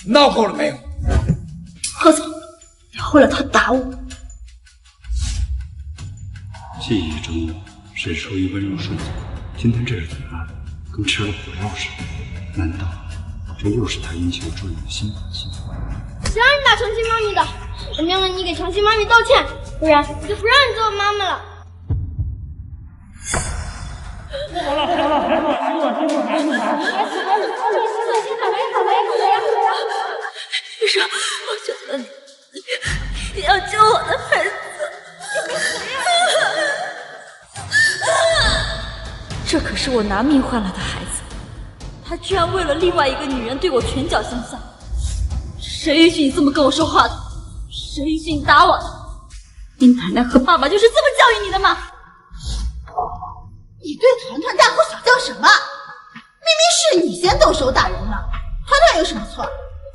闹够了没有？贺总，然后让他打我。记忆中，沈淑仪温柔顺从，今天这是怎么了？跟吃了苦药似的。难道这又是他阴晴转的新法器？谁让你打长期妈咪的？我命令你给长期妈咪道歉，不然我就不让你做我妈妈了。医生，我求求你，你要救我的孩子！这可是我拿命换来的孩子，他居然为了另外一个女人对我拳脚相向，谁允许你这么跟我说话的？谁允许你打我的？你奶奶和爸爸就是这么教育你的吗？你对团团大呼小叫什么？明明是你先动手打人了，团团有什么错？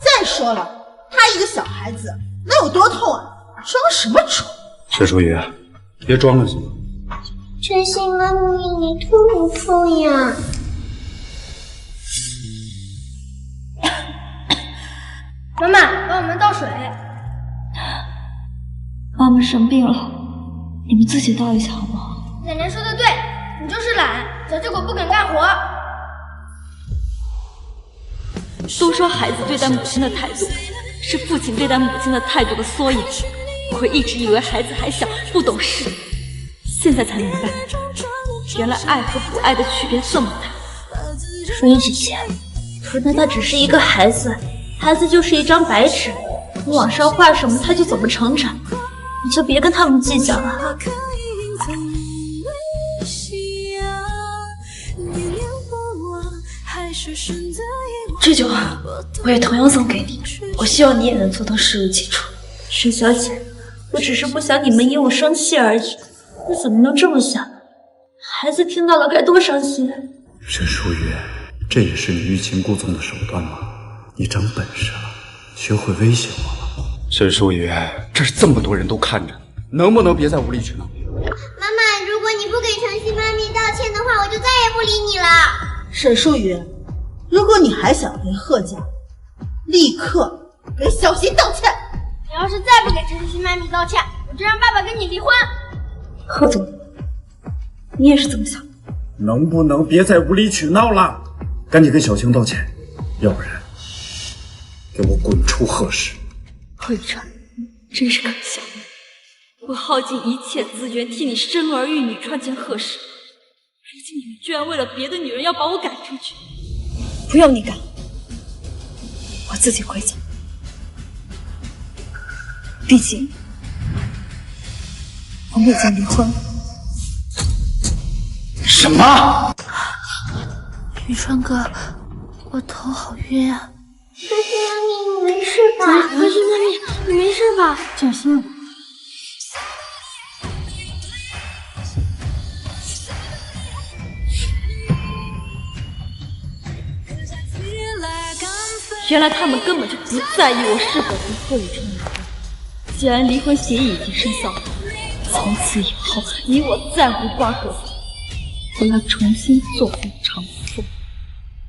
再说了，他一个小孩子能有多痛啊？装什么宠？沈淑仪，别装了行吗？长期妈咪，你痛不痛呀？妈妈，帮我们倒水。妈妈生病了，你们自己倒一下好不好？奶奶说的对，你就是懒，小结果不肯干活。都说孩子对待母亲的态度是父亲对待母亲的态度的缩影。我一直以为孩子还小，不懂事，现在才明白，原来爱和不爱的区别这么大。淑仪姐姐，团团他只是一个孩子，孩子就是一张白纸，你往上画什么他就怎么成长，你就别跟他们计较了。这句话我也同样送给你，我希望你也能做到视如己出。沈小姐，我只是不想你们因我生气而已，你怎么能这么想？孩子听到了该多伤心。沈淑仪，这也是你欲擒故纵的手段吗？你长本事了，学会威胁我了。沈淑仪，这是这么多人都看着，能不能别再无理取闹？妈妈，如果你不给长期妈咪道歉的话，我就再也不理你了。沈淑仪，如果你还想回贺家，立刻给小新道歉。你要是再不给长期妈咪道歉，我就让爸爸跟你离婚。贺总，你也是这么想的？能不能别再无理取闹了？赶紧跟小青道歉，要不然给我滚出贺氏！贺一川，真是可笑！我耗尽一切资源替你生儿育女，创建贺氏，如今你们居然为了别的女人要把我赶出去！不用你赶，我自己会走。毕竟我们已经离婚了。什么？宇川哥，我头好晕啊！长期妈咪，你没事吧？长期妈咪，你没事吧？小心！原来他们根本就不在意我是否跟贺宇川离婚。既然离婚协议已经生效了，从此以后你我再无瓜葛。我要重新做回长风。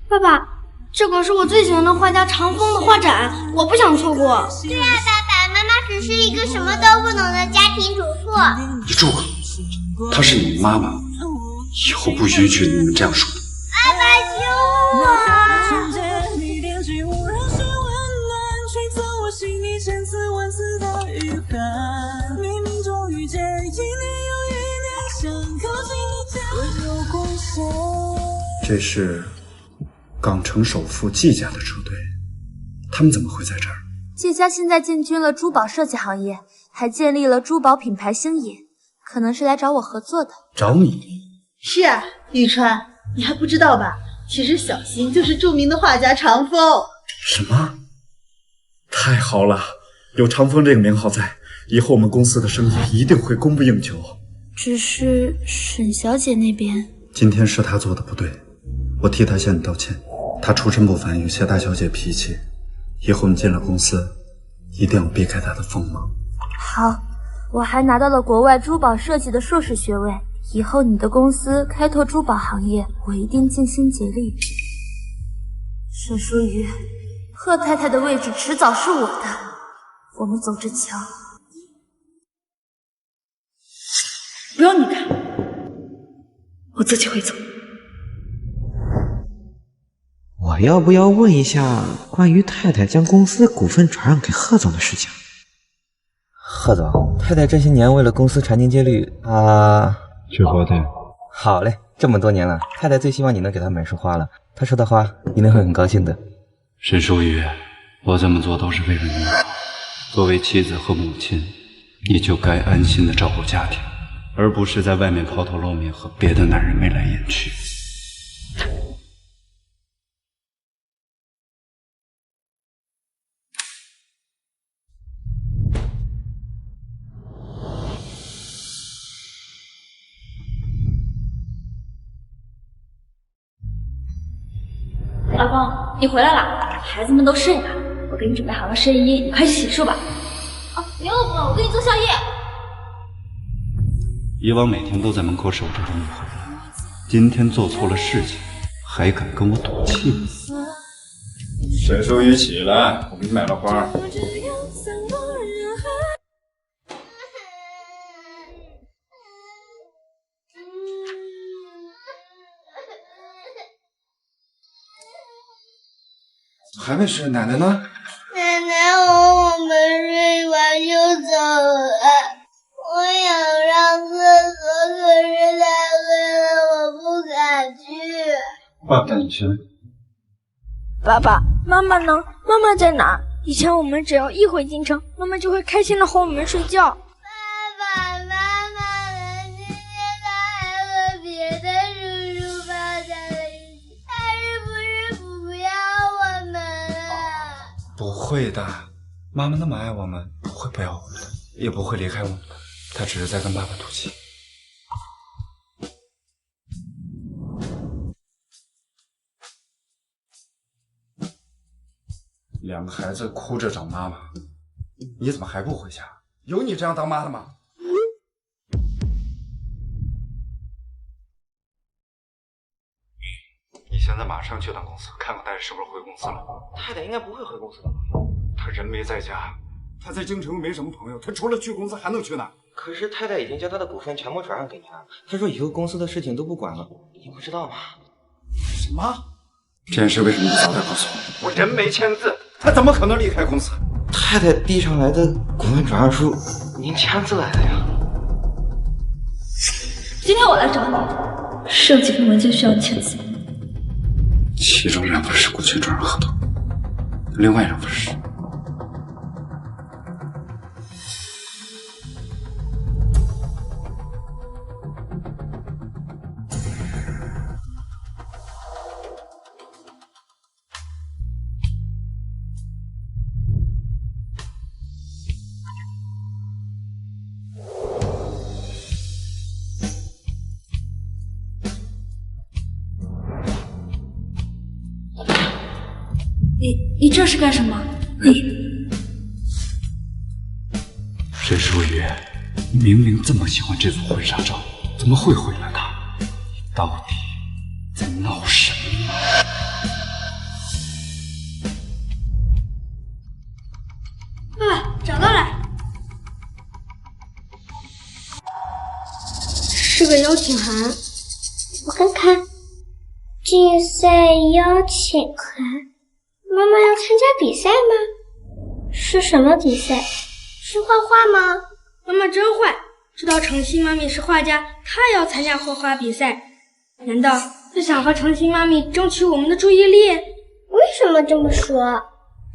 爸爸，这可是我最喜欢的画家长风的画展，我不想错过。对啊，爸爸，妈妈只是一个什么都不懂的家庭主妇。你住口！她是你妈妈，以后不允许你们这样说。爸爸救我！这是港城首富季家的车队，他们怎么会在这儿？季家现在进军了珠宝设计行业，还建立了珠宝品牌星野，可能是来找我合作的。找你？是啊，宇川，你还不知道吧？其实小新就是著名的画家长风。什么？太好了，有长风这个名号在，以后我们公司的生意一定会供不应求。只是沈小姐那边，今天是她做的不对，我替她向你道歉。她出身不凡，有些大小姐脾气，以后你进了公司一定要避开她的锋芒。好，我还拿到了国外珠宝设计的硕士学位，以后你的公司开拓珠宝行业，我一定尽心竭力。沈淑瑜，贺太太的位置迟早是我的。我们走着瞧。不用你看，我自己会走。我要不要问一下关于太太将公司股份转让给贺总的事情？贺总，太太这些年为了公司传宗接律，去花店。好嘞，这么多年了，太太最希望你能给她买束花了。她说的话一定会很高兴的。沈淑雨，我这么做都是为了你好。作为妻子和母亲，你就该安心的照顾家庭，而不是在外面抛头露面和别的男人眉来眼去。老公，你回来了，孩子们都睡了，我给你准备好了睡衣，你快去洗漱吧。不用，我给你做宵夜。以往每天都在门口守着你回来，今天做错了事情，还敢跟我赌气？沈淑雨，起来，我给你买了花。还没睡，奶奶呢？奶奶哄我们睡完就走了。我想上厕所，可是太黑了，我不敢去。爸爸带你去。爸爸，妈妈呢？妈妈在哪儿？以前我们只要一回京城，妈妈就会开心的哄我们睡觉。爸爸妈妈呢？今天他还和别的叔叔抱在了一起，他是不要我们了？不会的，妈妈那么爱我们，不会不要我们的，也不会离开我们的。她只是在跟爸爸赌气。两个孩子哭着找妈妈，你怎么还不回家？有你这样当妈的吗？你现在马上去趟公司，看看太太是不是回公司了。太太应该不会回公司的吧？她人没在家，她在京城又没什么朋友，她除了去公司还能去哪？可是太太已经将她的股份全部转让给您了，她说以后公司的事情都不管了，你不知道吗？什么？这件事为什么不早点告诉我？我人没签字，她怎么可能离开公司？太太递上来的股份转让书，您签字来的呀？今天我来找你，是有几份文件需要你签字。其中2份是股权转让合同，另外2份是……你这是干什么？沈淑雨，你明明这么喜欢这组婚纱照，怎么会毁了它？你到底在闹什么？爸爸，找到了，是个邀请函。我看看，竞赛邀请函。妈妈要参加比赛吗？是什么比赛？是画画吗？妈妈真坏，知道程曦妈咪是画家，她也要参加画画比赛，难道是想和程曦妈咪争取我们的注意力？为什么这么说？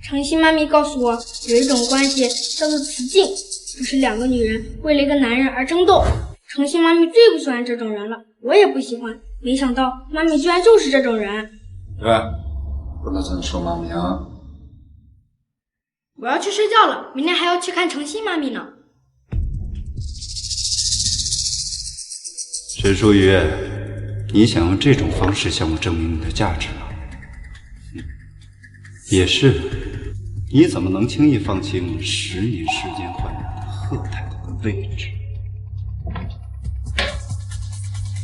程曦妈咪告诉我，有一种关系叫做雌竞，就是2个女人为了一个男人而争斗。程曦妈咪最不喜欢这种人了，我也不喜欢，没想到妈咪居然就是这种人。对，不能这么说妈咪啊！我要去睡觉了，明天还要去看程曦妈咪呢。沈淑雨，你想用这种方式向我证明你的价值吗？也是，你怎么能轻易放弃用10年时间换来的贺太太的位置？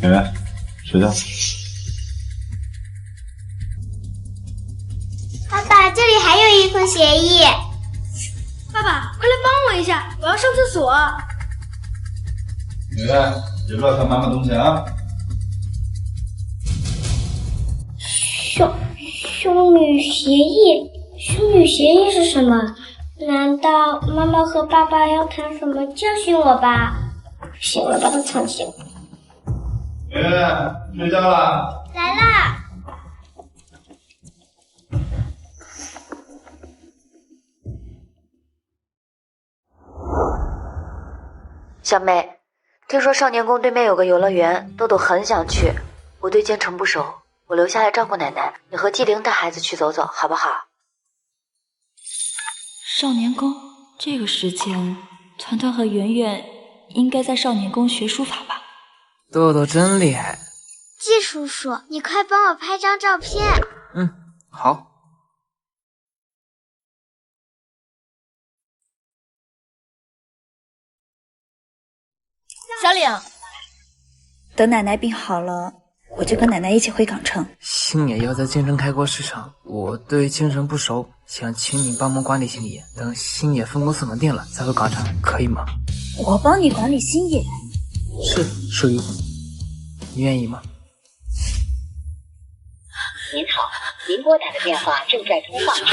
圆圆，睡觉。爸爸，这里还有一协议。爸爸，快来帮我一下，我要上厕所。圆圆，别乱看妈妈东西啊！兄女协议？兄女协议是什么？难道妈妈和爸爸要谈什么教训我吧？行了，把它藏起来。圆圆，睡觉了。来啦！小妹，听说少年宫对面有个游乐园，豆豆很想去。我对京城不熟，我留下来照顾奶奶，你和纪灵带孩子去走走，好不好？少年宫这个时间，团团和圆圆应该在少年宫学书法吧？豆豆真厉害。季叔叔，你快帮我拍张照片。好。小岭，等奶奶病好了，我就跟奶奶一起回港城。星野要在京城开阔市场，我对京城不熟，想请你帮忙管理星野，等星野分公司稳定了再回港城，可以吗？我帮你管理星野？是，属于你愿意吗？您好，您拨打的电话正在通话中，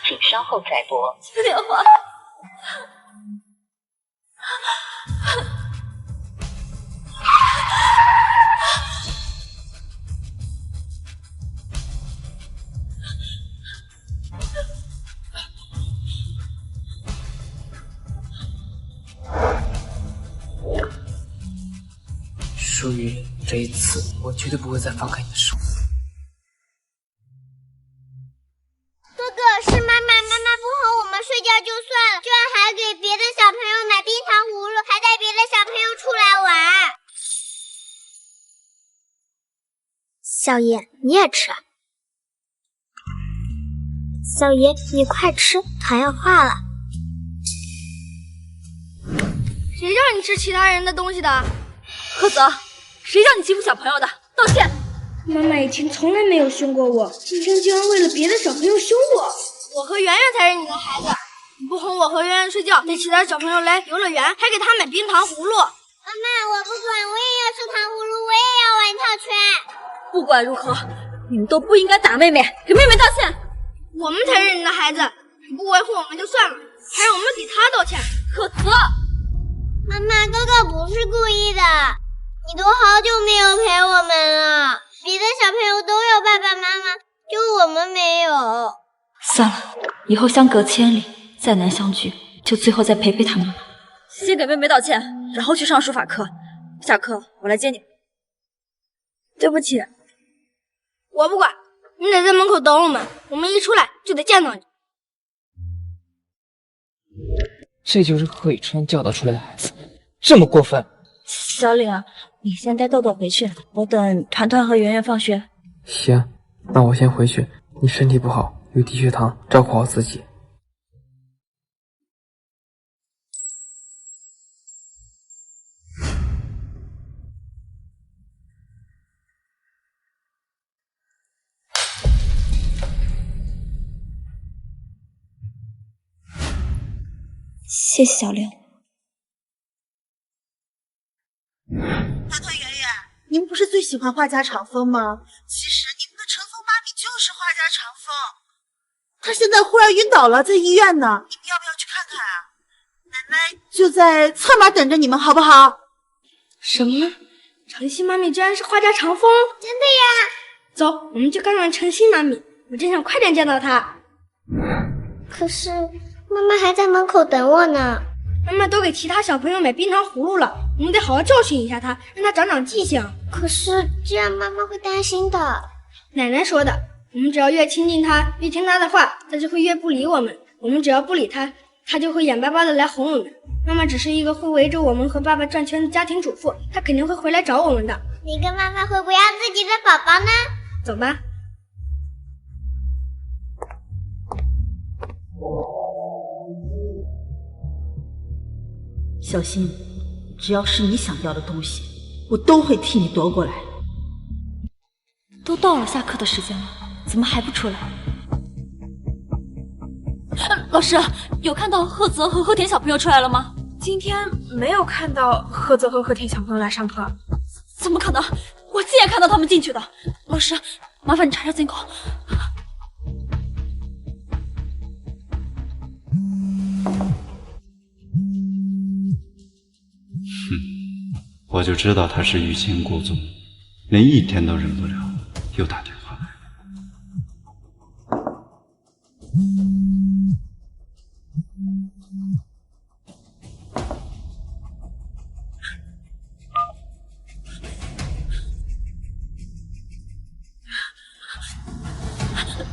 请稍后再拨。接电话。淑玉，这一次我绝对不会再放开你的手。哥哥，是妈妈不哄我们睡觉就算了，居然还给别的小朋友买冰糖葫芦，还带别的小朋友出来玩。少爷，你也吃。少爷，你快吃，糖要化了。谁让你吃其他人的东西的？柯泽，谁让你欺负小朋友的？道歉！妈妈以前从来没有凶过我，今天竟然为了别的小朋友凶我。我和圆圆才是你的孩子，你不哄我和圆圆睡觉，带其他小朋友来游乐园，还给他买冰糖葫芦。妈妈，我不管，我也要吃糖葫芦，我也要玩套圈。不管如何，你们都不应该打妹妹，给妹妹道歉。我们才是你的孩子，你不维护我们就算了，还让我们给他道歉。柯泽，妈妈，哥哥不是故意的，你都好久没有陪我们了，别的小朋友都有爸爸妈妈，就我们没有。算了，以后相隔千里，再难相聚，就最后再陪陪他们吧。先给妹妹道歉，然后去上书法课。下课我来接你。对不起，我不管，你得在门口等我们，我们一出来就得见到你。这就是贺雨川教导出来的孩子，这么过分。小岭，你先带豆豆回去，我等团团和圆圆放学。行，那我先回去。你身体不好，有低血糖，照顾好自己。谢谢小岭。团团圆圆，你们不是最喜欢画家长风吗？其实你们的乘风妈咪就是画家长风，她现在忽然晕倒了，在医院呢，你们要不要去看看啊？奶奶就在侧门等着你们，好不好？什么？晨曦妈咪居然是画家长风？真的呀！走，我们去看看晨曦妈咪，我真想快点见到她。可是妈妈还在门口等我呢。妈妈都给其他小朋友买冰糖葫芦了，我们得好好教训一下她，让她长长记性。可是这样妈妈会担心的。奶奶说的，我们只要越亲近她，越听她的话，她就会越不理我们。我们只要不理她，她就会眼巴巴的来哄我们。妈妈只是一个会围着我们和爸爸转圈的家庭主妇，她肯定会回来找我们的。你跟妈妈会不要自己的宝宝呢？走吧。小新，只要是你想要的东西，我都会替你夺过来。都到了下课的时间了，怎么还不出来？老师，有看到贺泽和贺田小朋友出来了吗？今天没有看到贺泽和贺田小朋友来上课。怎么可能？我亲眼看到他们进去的。老师，麻烦你查查监控。我就知道他是欲擒故纵，连一天都忍不了，又打电话来。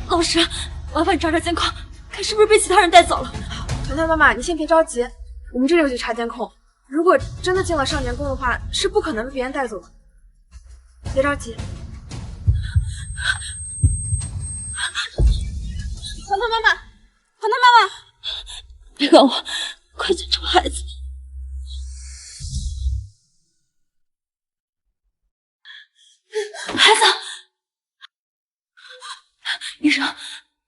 老师，麻烦你查查监控，看是不是被其他人带走了。团团妈妈，你先别着急，我们这就去查监控。如果真的进了少年宫的话，是不可能被别人带走的。别着急。团团妈妈，团团妈妈，别管我，快检查孩子。孩子，医生，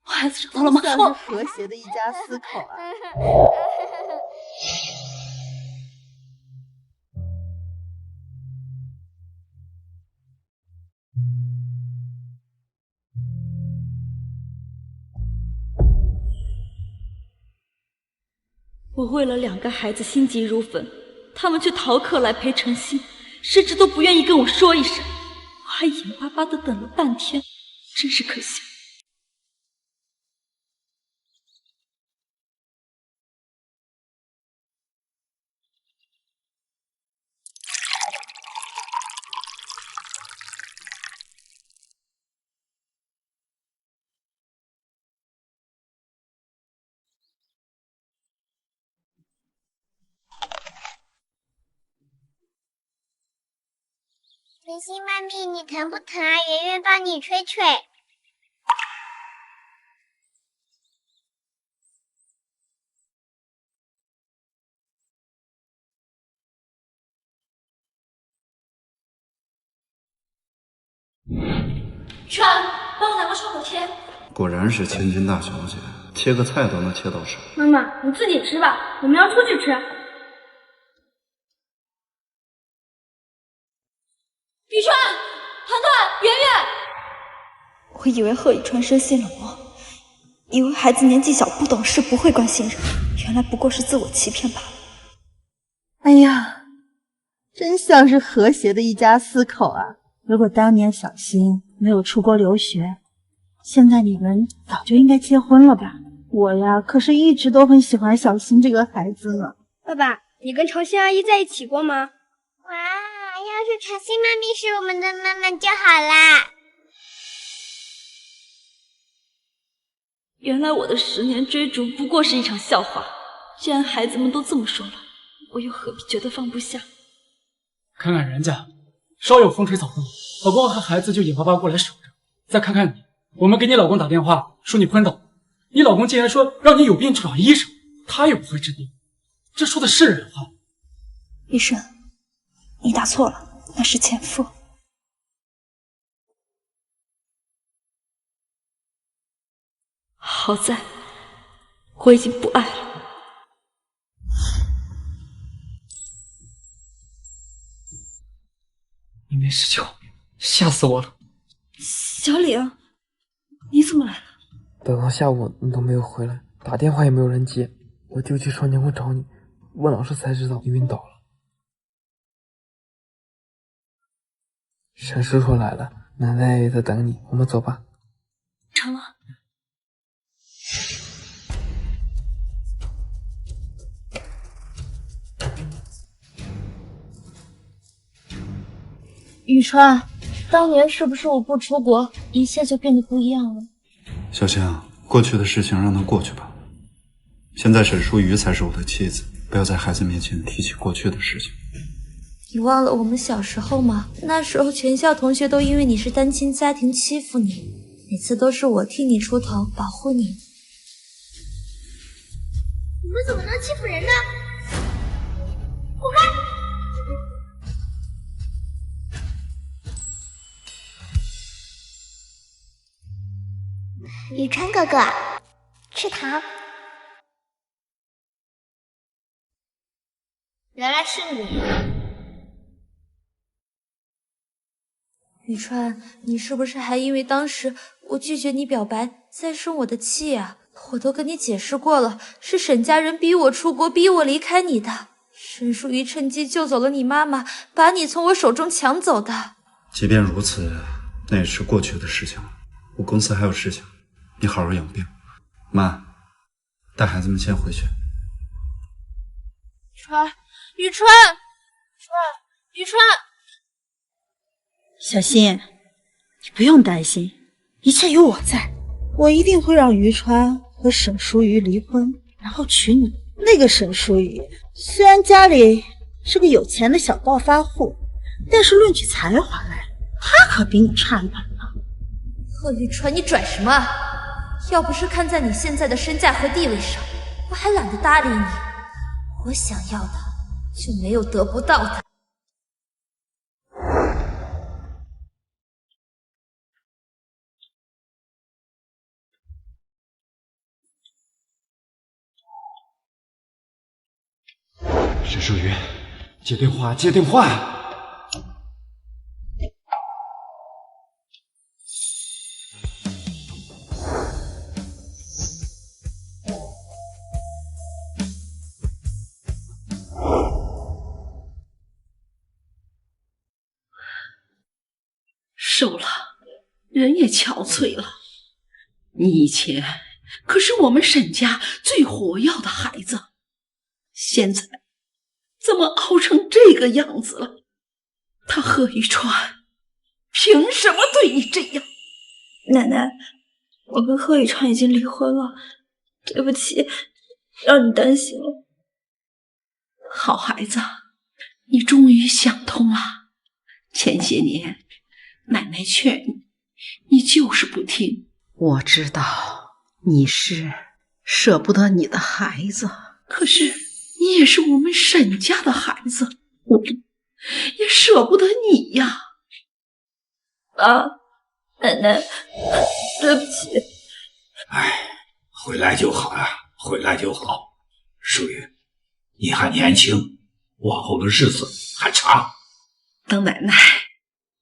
我孩子找到了吗？算是和谐的一家四口啊。我为了2个孩子心急如焚，他们却逃课来陪晨曦，甚至都不愿意跟我说一声，我还眼巴巴的等了半天，真是可笑。晨曦妈咪，你疼不疼啊？圆圆帮你吹吹。川，帮我拿个创可贴。果然是千金大小姐，切个菜都能切到手。妈妈，你自己吃吧，我们要出去吃。雨川、团团、圆圆，我以为贺雨川生性冷漠，以为孩子年纪小不懂事不会关心人，原来不过是自我欺骗罢了。哎呀，真像是和谐的一家四口啊！如果当年小新没有出国留学，现在你们早就应该结婚了吧？我呀，可是一直都很喜欢小新这个孩子呢。爸爸，你跟朝欣阿姨在一起过吗？哇，要是朝欣妈咪是我们的妈妈就好啦。原来我的10年追逐不过是一场笑话。既然孩子们都这么说了，我又何必觉得放不下？看看人家，稍有风吹草动，老公和孩子就眼巴巴过来守着。再看看你，我们给你老公打电话说你昏倒，你老公竟然说让你有病去找医生，他又不会治病，这说的是人话？医生，你打错了，那是前夫。好在我已经不爱了。你没事就好，吓死我了。小李，你怎么来了？等到下午你都没有回来，打电话也没有人接，我就去少年宫找你，问老师才知道你晕倒了。沈叔叔来了，奶奶也在等你，我们走吧。成了。雨川，当年是不是我不出国，一切就变得不一样了？小青，过去的事情让它过去吧。现在沈淑瑜才是我的妻子，不要在孩子面前提起过去的事情。你忘了我们小时候吗？那时候全校同学都因为你是单亲家庭欺负你，每次都是我替你出头保护你。你们怎么能欺负人呢？活该！雨川哥哥，吃糖。原来是你。宇川，你是不是还因为当时我拒绝你表白在生我的气啊？我都跟你解释过了，是沈家人逼我出国，逼我离开你的。沈淑仪趁机救走了你妈妈，把你从我手中抢走的。即便如此，那也是过去的事情了。我公司还有事情，你好好养病。妈，带孩子们先回去。宇川，小新，你不用担心，一切有我在，我一定会让于川和沈淑瑜离婚，然后娶你。那个沈淑瑜虽然家里是个有钱的小暴发户，但是论起才华来，他可比你差远了。贺宇川，你拽什么啊？要不是看在你现在的身价和地位上，我还懒得搭理你。我想要的就没有得不到的。沈淑瑜，接电话，接电话！瘦了，人也憔悴了。你以前可是我们沈家最活跃的孩子，现在怎么熬成这个样子了？他贺宇川凭什么对你这样？奶奶，我跟贺宇川已经离婚了，对不起，让你担心了。好孩子，你终于想通了。前些年奶奶劝你，你就是不听。我知道你是舍不得你的孩子，可是你也是我们沈家的孩子，我也舍不得你呀。奶奶，对不起。回来就好啊，回来就好。淑玉，你还年轻，往后的日子还长。等奶奶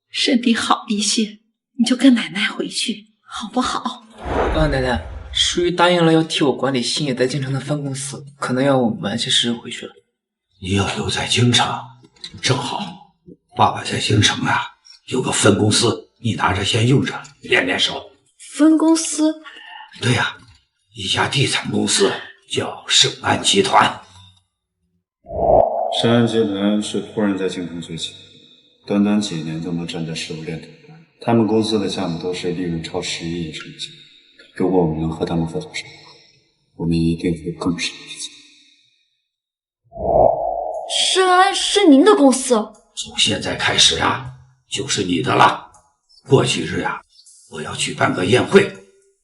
身体好一些，你就跟奶奶回去，好不好？奶奶，淑玉答应了要替我管理星野在京城的分公司，可能要晚些时日回去了。你要留在京城，正好，爸爸在京城啊有个分公司，你拿着先用着，练练手。分公司？对呀，一家地产公司叫盛安集团。盛安集团是突然在京城崛起，短短几年就能站在食物链头。他们公司的项目都是利润超10亿以上的项目。如果我们能和他们合作上，我们一定会更上一层。盛安是您的公司？从现在开始啊，就是你的了。过几日啊，我要举办个宴会，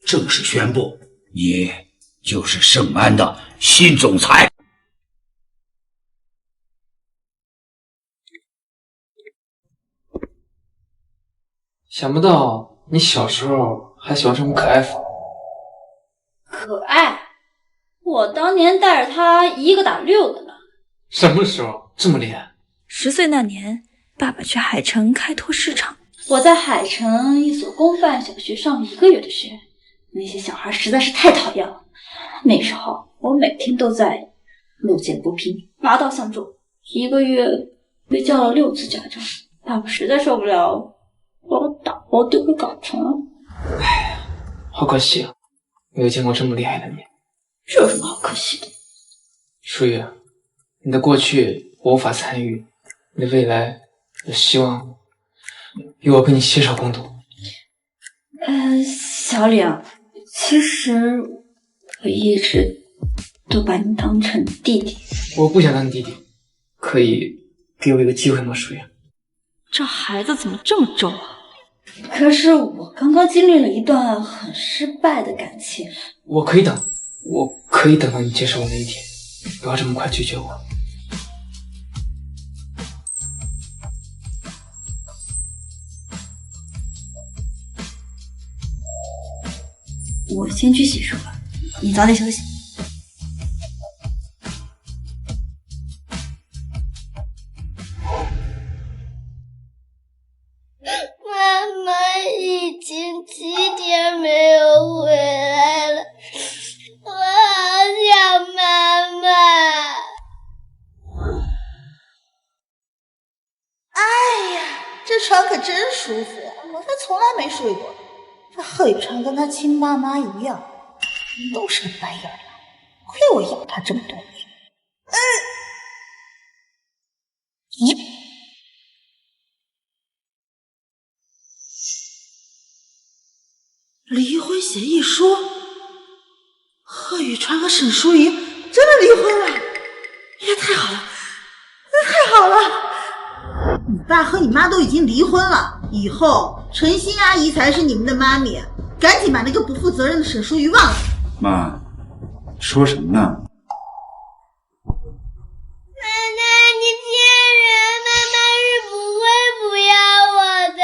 正式宣布你就是盛安的新总裁。想不到你小时候还喜欢这么可爱风。可爱？我当年带着他一个打6个呢。什么时候这么厉害？10岁那年，爸爸去海城开拓市场。我在海城一所公办小学上1个月的学，那些小孩实在是太讨厌了。那时候我每天都在路见不平，拔刀相助，1个月被叫了6次家长。爸爸实在受不了，把我打包丢给港城。好可惜啊，没有见过这么厉害的你。这有什么好可惜的？淑玉，你的过去我无法参与，你的未来我希望由我跟你携手共度。小李啊，其实我一直都把你当成弟弟。我不想当你弟弟，可以给我一个机会吗，淑玉？这孩子怎么这么轴啊？可是我刚刚经历了一段很失败的感情。我可以等，我可以等到你接受我那一天，不要这么快拒绝我。我先去洗漱了，你早点休息。可真舒服，我还从来没睡过。这贺雨川跟他亲妈妈一样，都是个白眼狼，亏我养他这么多年。离婚协议书，贺雨川和沈淑仪真的离婚了，也太好了，太好了！你爸和你妈都已经离婚了，以后陈欣阿姨才是你们的妈咪，赶紧把那个不负责任的沈淑仪忘了。妈，说什么呢？奶奶，你骗人，妈妈是不会不要我的。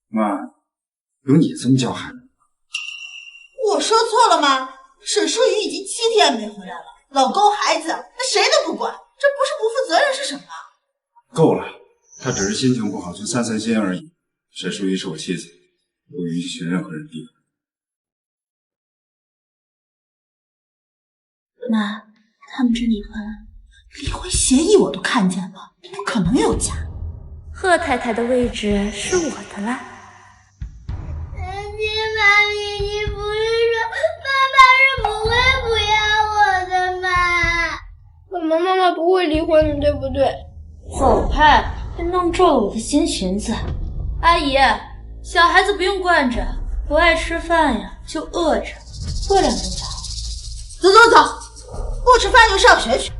妈，有你这么教孩子？我说错了吗？沈淑仪已经7天没回来了，老公孩子那谁都不管，这不是不负责任是什么？够了，他只是心情不好，去散散心而已。沈淑仪是我妻子，不允许任何人逼我。妈，他们真离婚了？离婚协议我都看见了，不可能有假。贺太太的位置是我的啦。妈咪，你不是说爸爸是不会不要我的吗？我们妈妈不会离婚的，对不对？走开，别弄皱了我的新裙子。阿姨，小孩子不用惯着，不爱吃饭呀就饿着，过2顿就好。走走走，不吃饭就上学去。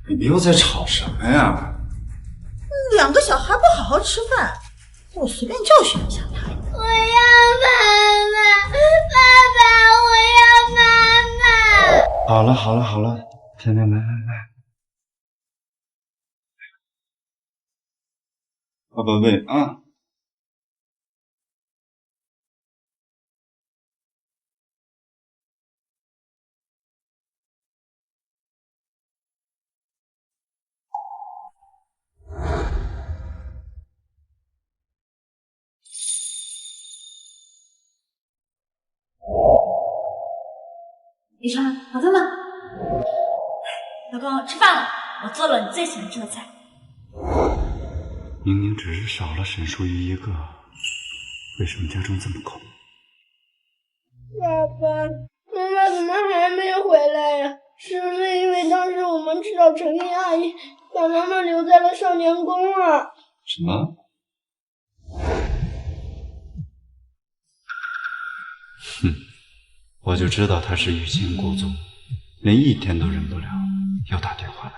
你们又在吵什么呀？2个小孩不好好吃饭，我随便教训一下他。我要妈妈，爸爸，我要妈妈。好了好了好了，来，爸爸喂啊。雨川，好饭吗？老公，吃饭了，我做了你最喜欢吃的菜。明明只是少了沈淑仪一个，为什么家中这么空？爸爸，妈妈怎么还没回来呀？是不是因为当时我们知道陈丽阿姨把妈妈留在了少年宫啊？什么？哼，我就知道他是欲擒故纵，连1天都忍不了，又打电话来了。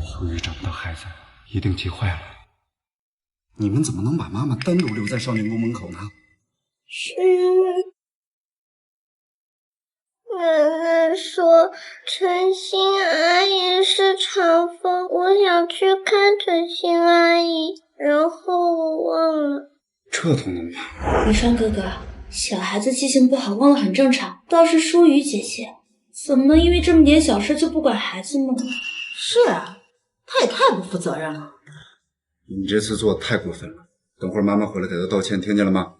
淑仪找不到孩子，一定急坏了。你们怎么能把妈妈单独留在少年宫门口呢？是因为奶奶说陈欣阿姨是长风，我想去看陈欣阿姨，然后我忘了。这都能忘？雨川哥哥，小孩子记性不好，忘了很正常。倒是淑瑜姐姐，怎么能因为这么点小事就不管孩子呢？是啊，她也太不负责任了。你这次做的太过分了，等会儿妈妈回来给她道歉，听见了吗？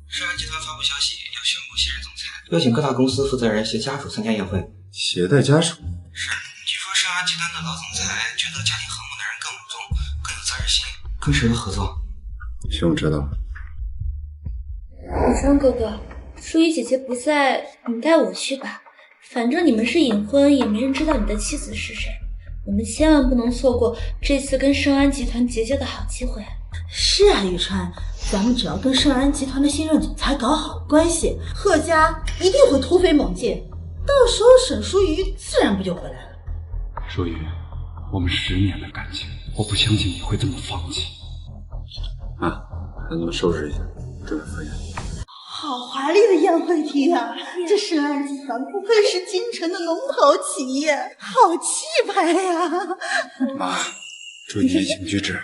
盛安集团发布消息，要宣布卸任总裁，邀请各大公司负责人携家属参加宴会。携带家属？是，据说盛安集团的老总裁觉得家庭和睦的人更稳重，更有责任心。跟谁的合作？行，我知道了。雨川哥哥，淑仪姐姐不在，你带我去吧。反正你们是隐婚，也没人知道你的妻子是谁。我们千万不能错过这次跟盛安集团结交的好机会。是啊，雨川，咱们只要跟盛安集团的新任总裁搞好关系，贺家一定会突飞猛进，到时候沈淑瑜自然不就回来了。淑瑜，我们10年的感情，我不相信你会这么放弃。啊，让你们收拾一下，准备赴宴。好华丽的宴会厅啊！这盛安集团不愧是京城的龙头企业，好气派呀！妈，注意言行举止。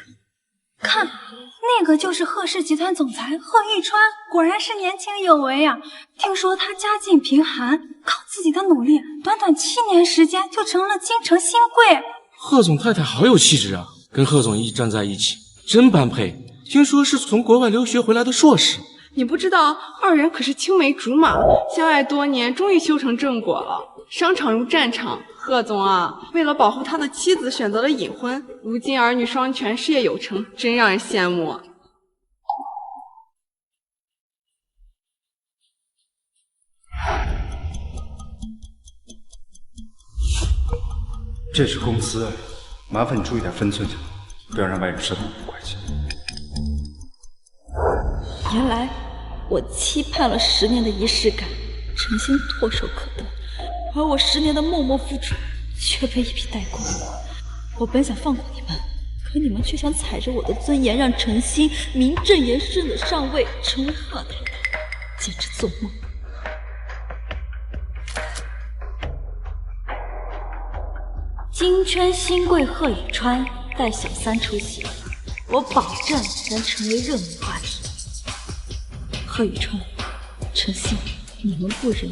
看，那个就是贺氏集团总裁贺玉川，果然是年轻有为啊！听说他家境贫寒，靠自己的努力，短短7年时间就成了京城新贵。贺总太太好有气质啊，跟贺总一站在一起，真般配。听说是从国外留学回来的硕士。你不知道，二人可是青梅竹马，相爱多年，终于修成正果了。商场如战场，贺总啊，为了保护他的妻子，选择了隐婚。如今儿女双全，事业有成，真让人羡慕。这是公司，麻烦你注意点分寸行吗？不要让外人知道我们的关系。原来我期盼了10年的仪式感，诚心唾手可得，而我10年的默默付出却被一笔带过。我本想放过你们，可你们却想踩着我的尊严，让陈星名正言顺的上位，成为贺太太，简直做梦。金圈新贵贺宇川带小三出席，我保证能成为热门话题。贺宇川、陈星，你们不仁，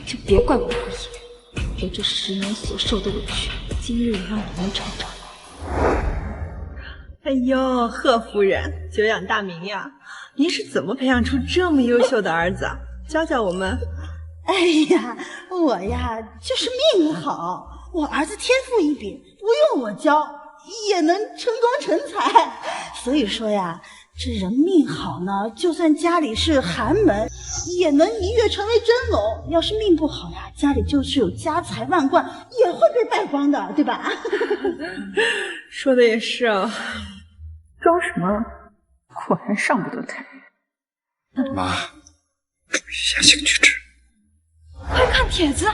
就别怪我不义。我这10年所受的委屈，今日也让你们尝尝。哎呦，贺夫人，久仰大名呀！您是怎么培养出这么优秀的儿子啊？教教我们。哎呀，我呀就是命好，我儿子天赋异禀，不用我教也能成功成才。所以说呀，这人命好呢，就算家里是寒门，也能一跃成为真龙。要是命不好呀，家里就是有家财万贯，也会被败光的，对吧？说的也是啊，装什么？果然上不得台面。妈，注意言行举止。快看帖子，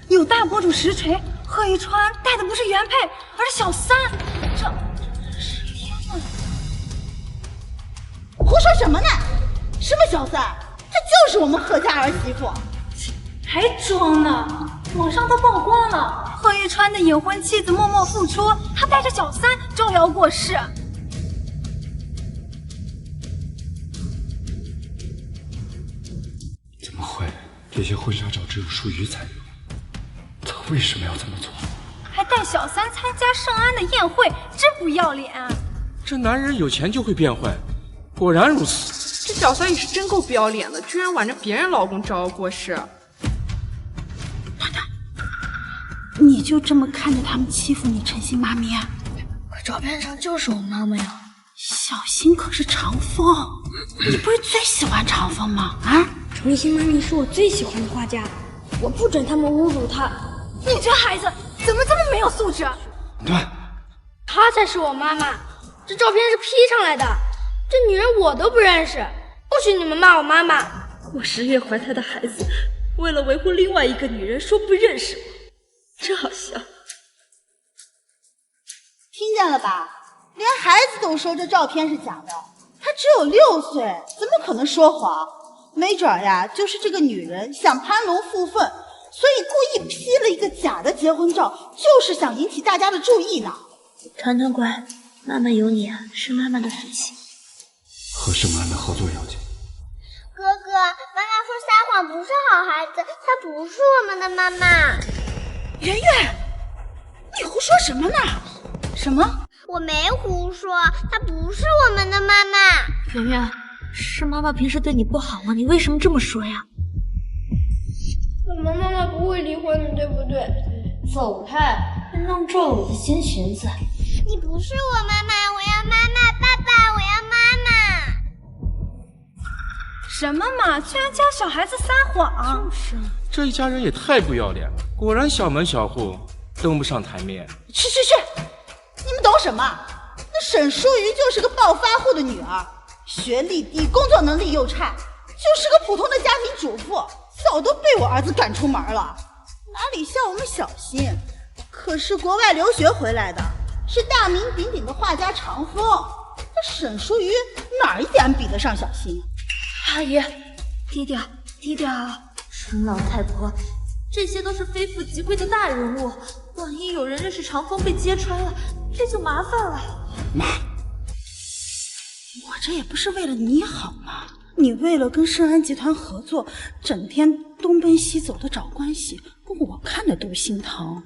有大博主实锤，贺一川带的不是原配，而是小三。这是天哪！胡说什么呢？什么小三？这就是我们贺家儿媳妇。还装呢？网上都曝光了，贺一川的隐婚妻子默默付出，他带着小三招摇过市。怎么会？这些婚纱照只有淑瑜才有，他为什么要这么做？还带小三参加盛安的宴会，真不要脸！这男人有钱就会变坏，果然如此。这小三也是真够不要脸的，居然挽着别人老公招摇过市。你就这么看着他们欺负你陈星妈咪啊？可照片上就是我妈妈呀。小新可是长风，你不是最喜欢长风吗？啊，陈星妈咪是我最喜欢的画家，我不准他们侮辱她。你这孩子怎么这么没有素质？对，她才是我妈妈，这照片是 P 上来的，这女人我都不认识，不许你们骂我妈妈。我10月怀胎的孩子，为了维护另外一个女人说不认识我，真好笑。听见了吧？连孩子都说这照片是假的，他只有6岁，怎么可能说谎？没准呀，就是这个女人想攀龙附凤，所以故意 P 了一个假的结婚照，就是想引起大家的注意呢。团团乖，妈妈有你啊，是妈妈的福气。和盛安的合作要紧。哥哥，妈妈说撒谎不是好孩子，她不是我们的妈妈。圆圆，你胡说什么呢？什么？我没胡说，她不是我们的妈妈。圆圆，是妈妈平时对你不好吗？你为什么这么说呀？我们妈妈不会离婚的，对不对？走开，弄皱了我的新裙子。你不是我妈妈，我要妈妈，爸爸，我要妈妈。什么嘛，居然教小孩子撒谎！就是啊，这一家人也太不要脸了，果然小门小户，登不上台面。去！你们懂什么？那沈淑瑜就是个暴发户的女儿，学历低，工作能力又差，就是个普通的家庭主妇，早都被我儿子赶出门了。哪里像我们小新，可是国外留学回来的，是大名鼎鼎的画家长风。那沈淑瑜哪一点比得上小新？阿姨，低调。陈老太婆，这些都是非富即贵的大人物，万一有人认识长风被揭穿了，这就麻烦了。妈，我这也不是为了你好吗？你为了跟盛安集团合作，整天东奔西走的找关系，我看着都心疼。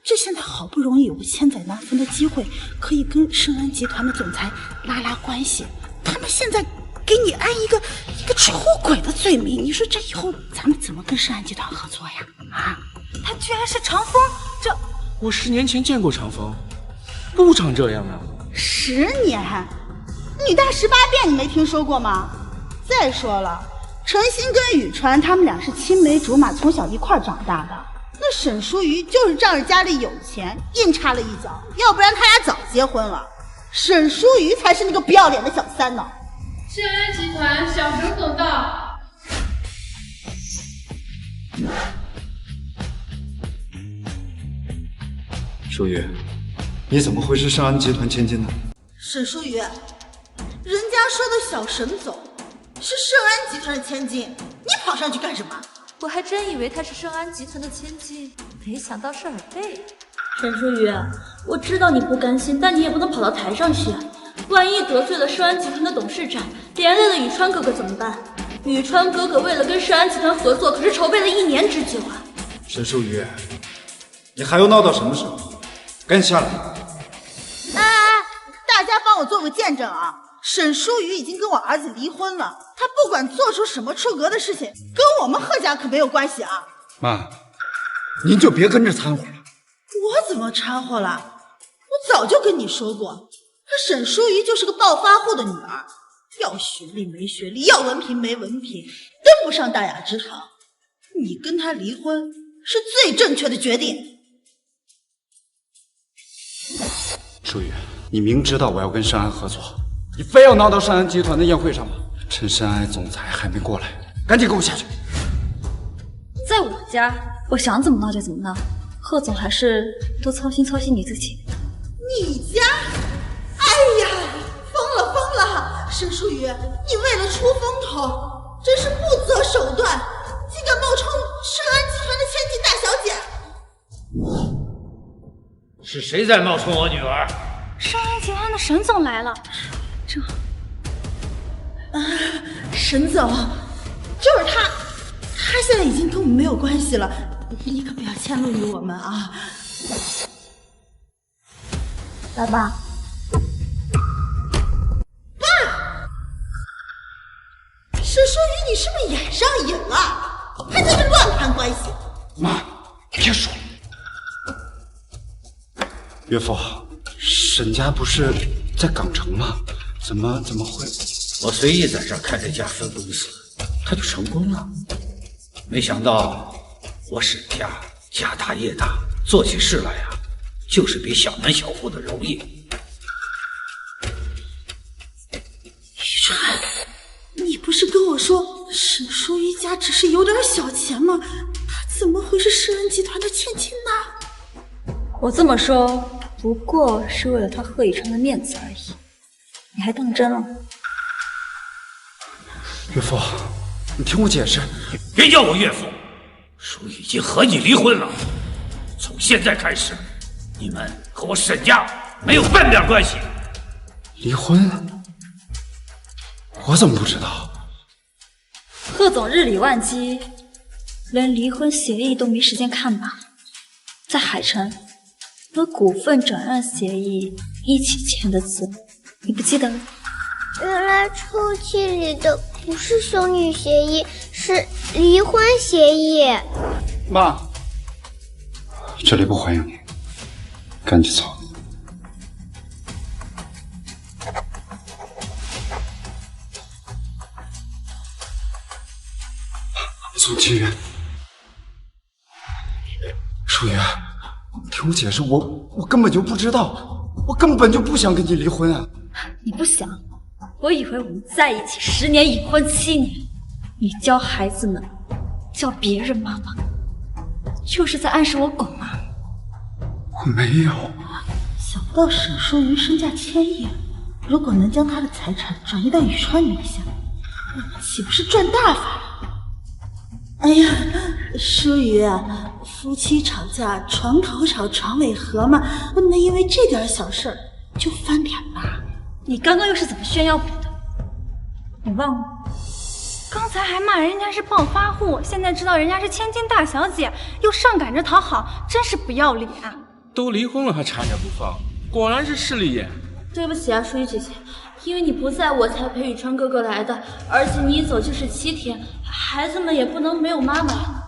这现在好不容易有个千载难逢的机会，可以跟盛安集团的总裁拉拉关系，他他们现在给你安一个出轨的罪名，你说这以后咱们怎么跟盛安集团合作呀？啊，他居然是长风，这我10年前见过长风，不长这样啊。10年，女大18变，你没听说过吗？再说了，陈星跟宇川他们俩是青梅竹马，从小一块长大的。那沈淑瑜就是仗着家里有钱，硬插了一脚，要不然他俩早结婚了。沈淑瑜才是那个不要脸的小三呢。盛安集团小沈总到。淑瑜，你怎么会是盛安集团千金呢？沈淑瑜，人家说的小沈总是盛安集团的千金，你跑上去干什么？我还真以为他是盛安集团的千金，没想到是尔贝。沈淑瑜，我知道你不甘心，但你也不能跑到台上去啊！万一得罪了盛安集团的董事长，连累了宇川哥哥怎么办？宇川哥哥为了跟盛安集团合作，可是筹备了1年之久啊！沈淑瑜，你还要闹到什么时候？赶紧下来！大家帮我做个见证啊！沈淑瑜已经跟我儿子离婚了，他不管做出什么出格的事情，跟我们贺家可没有关系啊！妈，您就别跟着掺和了。我怎么掺和了？我早就跟你说过，她沈淑瑜就是个暴发户的女儿，要学历没学历，要文凭没文凭，跟不上大雅之堂。你跟她离婚是最正确的决定。淑瑜，你明知道我要跟盛安合作，你非要闹到盛安集团的宴会上吗？趁盛安总裁还没过来，赶紧给我下去！在我家，我想怎么闹就怎么闹。贺总还是多操心操心你自己。你家？哎呀，疯了！沈淑瑜，你为了出风头，真是不择手段，竟敢冒充盛安集团的千金大小姐！是谁在冒充我女儿？盛安集团的沈总来了，沈总，就是他现在已经跟我们没有关系了，你可不要迁怒于我们啊！爸爸，沈淑瑜，你是不是眼上瘾了？还在这乱攀关系？妈，别说了。岳父，沈家不是在港城吗？怎么会？我随意在这儿开了一家分公司，他就成功了。没想到我沈家家大业大，做起事来呀，就是比小门小户的容易。宇川，你不是跟我说沈淑瑜家只是有点小钱吗？她怎么会是盛安集团的千金呢？我这么说不过是为了他贺以琛的面子而已，你还当真了？岳父，你听我解释。别叫我岳父，叔已经和你离婚了。从现在开始，你们和我沈家没有半点关系。离婚？我怎么不知道？贺总日理万机，连离婚协议都没时间看吧？在海城和股份转让协议一起签的字，你不记得了？原来抽屉里的不是兄女协议，是离婚协议。妈，这里不欢迎你，赶紧走。宋清源，淑媛，听我解释，我根本就不知道，我根本就不想跟你离婚啊！你不想？我以为我们在一起10年，已婚7年，你教孩子们叫别人妈妈，就是在暗示我狗吗？我没有。想不到沈淑云身价1000亿，如果能将她的财产转移到宇川名下，我们岂不是赚大发了？哎呀，淑瑜，夫妻吵架床头吵床尾和嘛，不能因为这点小事儿就翻脸吧？你刚刚又是怎么炫耀我的？你忘了？刚才还骂人家是暴发户，现在知道人家是千金大小姐，又上赶着讨好，真是不要脸。都离婚了还缠着不放，果然是势利眼。对不起啊，淑瑜姐姐，因为你不在我才陪宇川哥哥来的，而且你一走就是7天，孩子们也不能没有妈妈。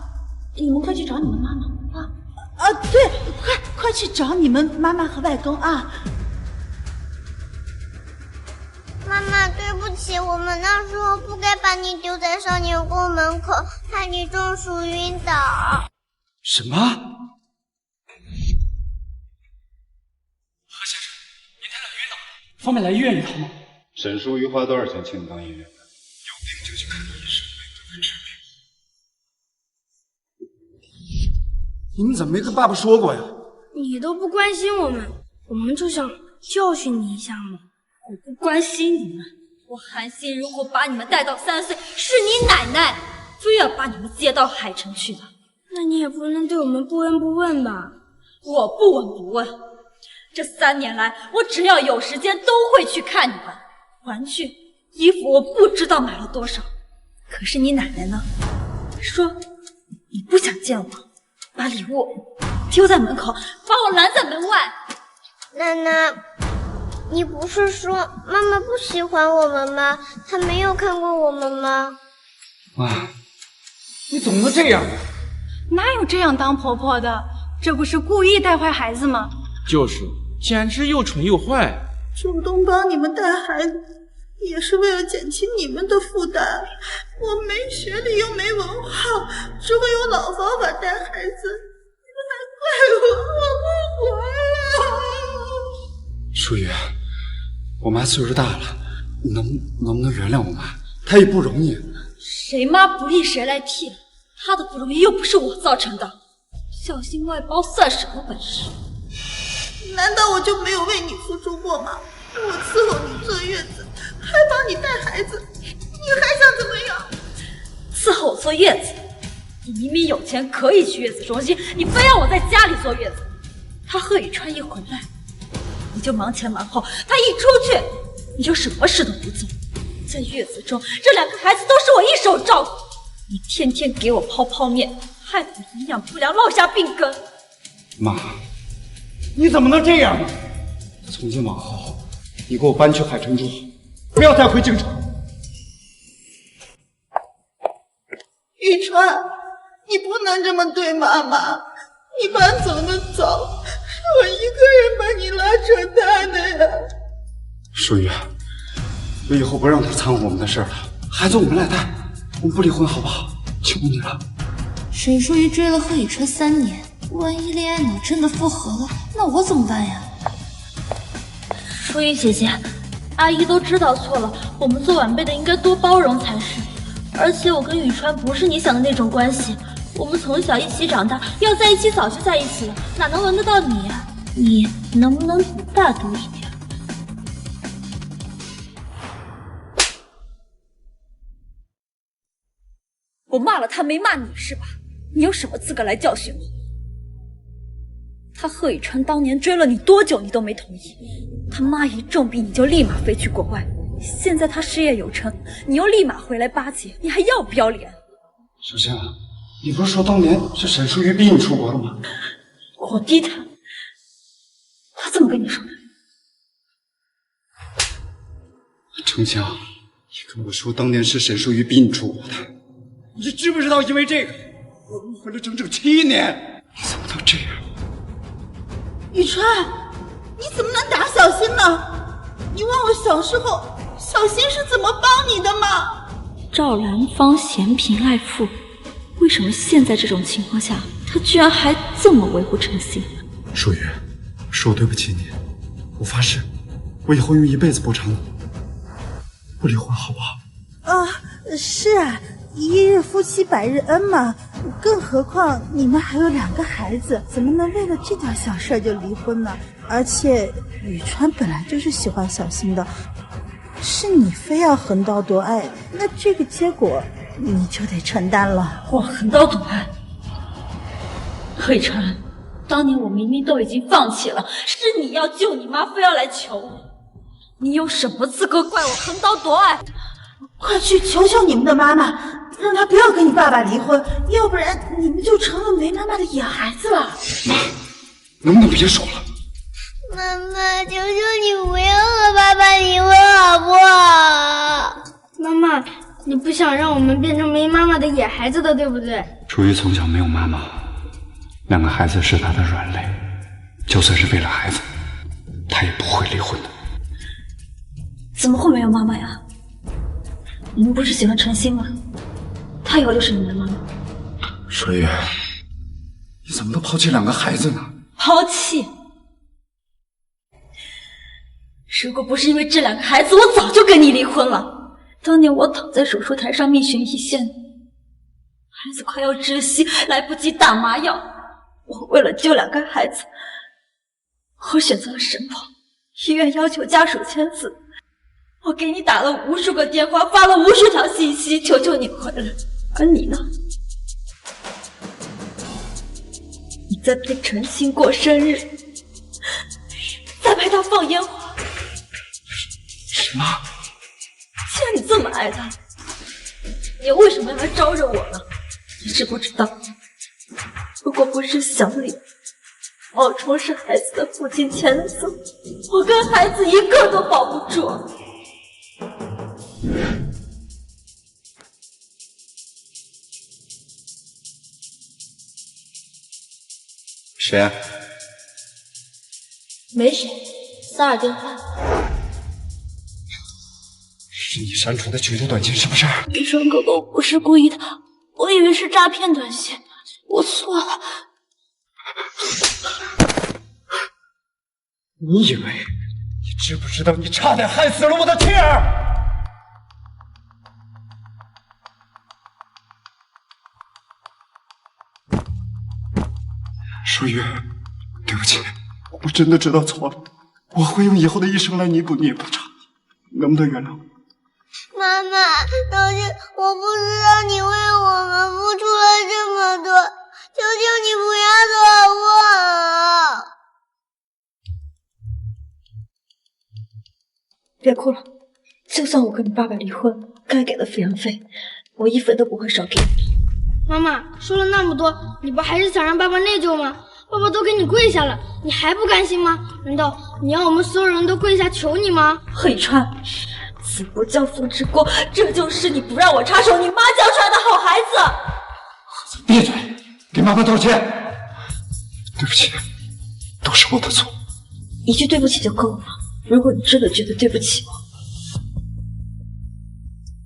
你们快去找你们妈妈啊！对，快去找你们妈妈和外公啊！妈妈，对不起，我们那时候不该把你丢在少年宫门口，害你中暑晕倒。什么？何先生，您太太晕倒了，方便来医院一趟吗？沈淑瑜花多少钱请你当医院的？有病就去看医生，没病治病。你们怎么没跟爸爸说过呀？你都不关心我们，我们就想教训你一下嘛。我不关心你们，我韩信如果把你们带到3岁，是你奶奶非要把你们接到海城去的。那你也不能对我们不闻不问吧？我不闻不问，这3年来，我只要有时间都会去看你们。玩具、衣服我不知道买了多少，可是你奶奶呢？说你不想见我，把礼物丢在门口，把我拦在门外。奶奶，你不是说妈妈不喜欢我们吗？她没有看过我们吗？妈，你怎么能这样？哪有这样当婆婆的？这不是故意带坏孩子吗？就是，简直又蠢又坏。主动帮你们带孩子，也是为了减轻你们的负担。我没学历又没文化，只会用老方法带孩子，你们还怪我不活了。淑瑜，我妈岁数大了，你能不能原谅我妈？她也不容易。谁妈不易谁来替，她的不容易又不是我造成的。小心外包算什么本事？难道我就没有为你付出过吗？我伺候你坐月子，还帮你带孩子，你还想怎么样？伺候我坐月子？你明明有钱可以去月子中心，你非要我在家里坐月子。他贺宇川一回来，你就忙前忙后；他一出去，你就什么事都不做。在月子中，这2个孩子都是我一手照顾。你天天给我泡泡面，害得营养不良，落下病根。妈，你怎么能这样呢？从今往后，你给我搬去海城住，不要再回京城。宇川，你不能这么对妈妈，你搬走的早，是我一个人把你拉扯大的呀。淑瑜，我以后不让他掺和我们的事了，孩子我们来带，我们不离婚好不好？求你了。沈淑瑜追了贺宇川3年，万一恋爱脑真的复合了，那我怎么办呀？淑瑜姐姐，阿姨都知道错了，我们做晚辈的应该多包容才是。而且我跟宇川不是你想的那种关系，我们从小一起长大，要在一起早就在一起了，哪能轮得到你呀？你能不能不大度一点？我骂了他，没骂你是吧？你有什么资格来教训我？他贺宇川当年追了你多久，你都没同意。他妈一重病，你就立马飞去国外。现在他事业有成，你又立马回来巴结，你还要不要脸？小香，你不是说当年是沈淑瑜逼你出国的吗？我逼他，他怎么跟你说的？程香，你跟我说当年是沈淑瑜逼你出国的，你知不知道因为这个我误会了整整7年？你怎么能这样？宇川，你怎么能打小新呢？你忘了小时候小新是怎么帮你的吗？赵兰芳嫌贫爱富，为什么现在这种情况下，他居然还这么维护程心？淑瑜，是我对不起你，我发誓，我以后用一辈子补偿你，不离婚好不好？啊，是啊，一日夫妻百日恩嘛。更何况你们还有2个孩子，怎么能为了这点小事就离婚呢？而且宇川本来就是喜欢小新的，是你非要横刀夺爱，那这个结果你就得承担了。我横刀夺爱？贺宇川，当年我明明都已经放弃了，是你要救你妈，非要来求我，你有什么资格怪我横刀夺爱？快去求求你们的妈妈，让她不要跟你爸爸离婚，要不然你们就成了没妈妈的野孩子了。妈，能不能别说了？妈妈，求求你不要和爸爸离婚好不你不想让我们变成没妈妈的野孩子的，对不对？楚瑜从小没有妈妈，2个孩子是她的软肋，就算是为了孩子，她也不会离婚的。怎么会没有妈妈呀？你们不是喜欢陈星吗？她以后就是你们的妈妈。舒雨，你怎么能抛弃2个孩子呢？抛弃？如果不是因为这2个孩子，我早就跟你离婚了。当年我躺在手术台上命悬一线，孩子快要窒息，来不及打麻药，我为了救2个孩子，我选择了神跑。医院要求家属签字，我给你打了无数个电话，发了无数条信息，求求你回来。而你呢？你在陪陈星过生日，在陪他放烟花。什么？既然你这么爱他，你又为什么要来招惹我呢？你知不知道，如果不是小李冒充是孩子的父亲签字，我跟孩子一个都保不住。谁？没谁，骚扰电话。是你删除的群主短信是不是？雨川哥哥，我不是故意的，我以为是诈骗短信，我错了。你以为？你知不知道你差点害死了我的妻儿？舒雨，对不起，我真的知道错了，我会用以后的一生来弥补你的不差，能不能原谅我？妈妈，当时我不知道你为我们付出了这么多，求求你不要走我。别哭了，就算我跟你爸爸离婚，该给的抚养费，我1分都不会少给你。妈妈说了那么多，你不还是想让爸爸内疚吗？爸爸都给你跪下了，你还不甘心吗？难道你要我们所有人都跪下求你吗？贺宇川，子不教父之过，这就是你不让我插手你妈教出来的好孩子。闭嘴，给妈妈道歉。对不起，都是我的错。一句对不起就够了。如果你真的觉得对不起我，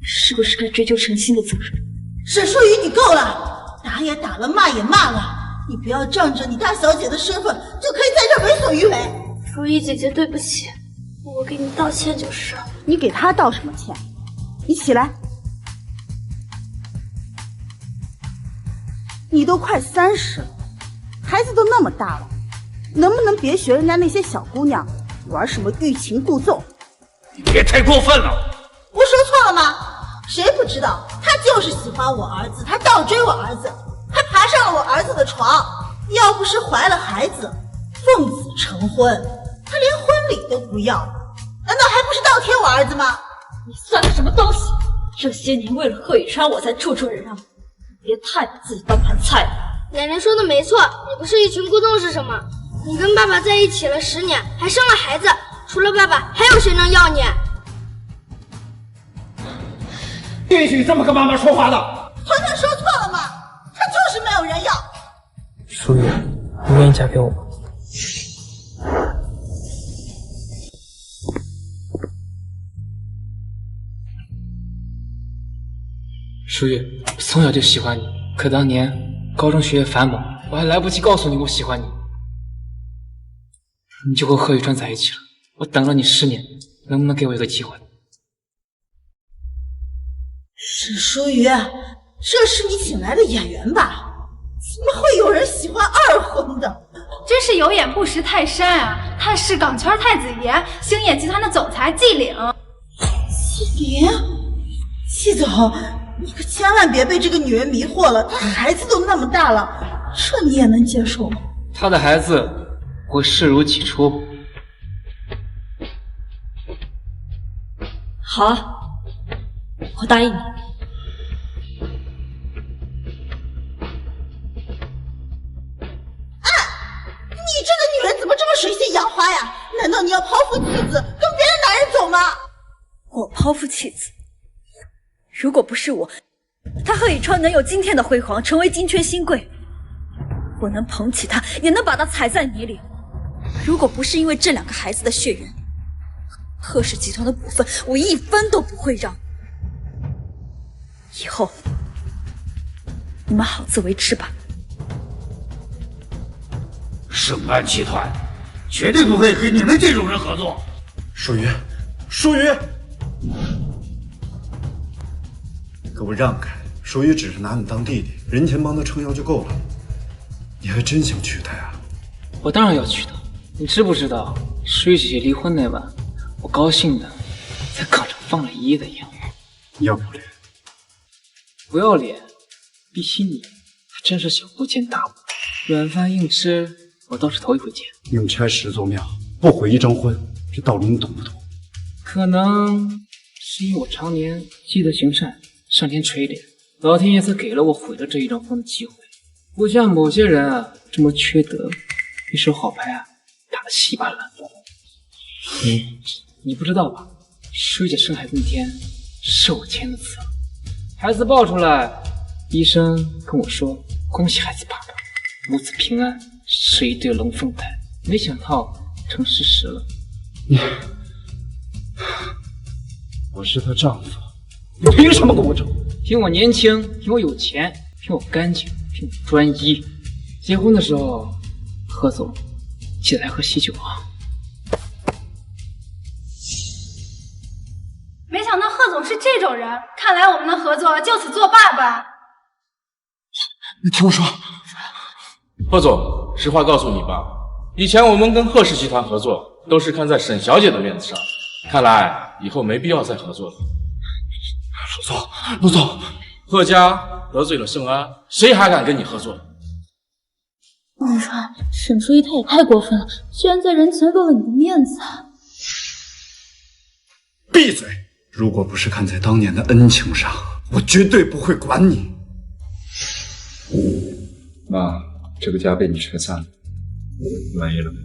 是不是该追究陈星的责任？沈淑雨，你够了，打也打了，骂也骂了，你不要仗着你大小姐的身份就可以在这为所欲为。如意姐姐，对不起，我给你道歉就是。你给她道什么歉？你起来，你都快30了，孩子都那么大了，能不能别学人家那些小姑娘玩什么欲擒故纵？你别太过分了！我说错了吗？谁不知道他就是喜欢我儿子，他倒追我儿子，还爬上了我儿子的床。要不是怀了孩子，奉子成婚，他连婚礼都不要，难道还不是倒贴我儿子吗？你算个什么东西？这些年为了贺宇川，我才处处忍让，别太把自己当盘菜了。奶奶说的没错，你不是欲擒故纵是什么？你跟爸爸在一起了10年，还生了孩子，除了爸爸，还有谁能要你？不允许这么跟妈妈说话的。团团说错了吗？他就是没有人要。淑雨，你愿意嫁给我吗？淑雨，从小就喜欢你，可当年高中学业繁忙，我还来不及告诉你我喜欢你，你就和贺宇川在一起了。我等了你10年，能不能给我一个机会？沈淑雨，这是你请来的演员吧？怎么会有人喜欢2婚的？真是有眼不识泰山啊！他是港圈太子爷，星野集团的总裁季岭。季岭，季总，你可千万别被这个女人迷惑了，她孩子都那么大了，这你也能接受吗？他的孩子会视如己出。好啊，我答应你。你这个女人怎么这么水性杨花呀？难道你要抛夫弃子，跟别的男人走吗？我抛夫弃子，如果不是我，他贺以川能有今天的辉煌，成为金圈新贵，我能捧起他，也能把他踩在泥里。如果不是因为这2个孩子的血缘，贺氏集团的股份我1分都不会让。以后你们好自为之吧。盛安集团绝对不会和你们这种人合作。舒瑜，舒瑜，给我让开！舒瑜只是拿你当弟弟，人前帮他撑腰就够了。你还真想娶她呀？我当然要娶她。你知不知道，舒瑜姐姐离婚那晚，我高兴的在炕上放了1夜的烟。你要不要脸？不要脸，比起你还真是小巫见大巫。软饭硬吃，我倒是头一回见。宁拆10座庙，不毁1张婚，这道理你懂不懂？可能是因为我常年积德行善，上天垂怜，老天爷才给了我毁了这1张婚的机会。不像某些人啊这么缺德，一手好牌啊打得稀巴烂。你不知道吧？舒姐生孩子那天是我签的字，孩子抱出来，医生跟我说恭喜孩子爸爸，母子平安，是一对龙凤胎。没想到成事实了。我是她丈夫，你凭什么跟我争？凭我年轻，凭我有钱，凭我干净，凭我专一。结婚的时候，贺总记得来喝喜酒啊。没想到贺总是这种人，看来我们的合作就此作罢吧。你听我说，贺总，实话告诉你吧，以前我们跟贺氏集团合作，都是看在沈小姐的面子上，看来以后没必要再合作了。陆总，贺家得罪了盛安，谁还敢跟你合作？陆川，沈书怡她也太过分了，居然在人前落了你的面子。闭嘴！如果不是看在当年的恩情上，我绝对不会管你。妈，这个家被你拆散了，满意了没？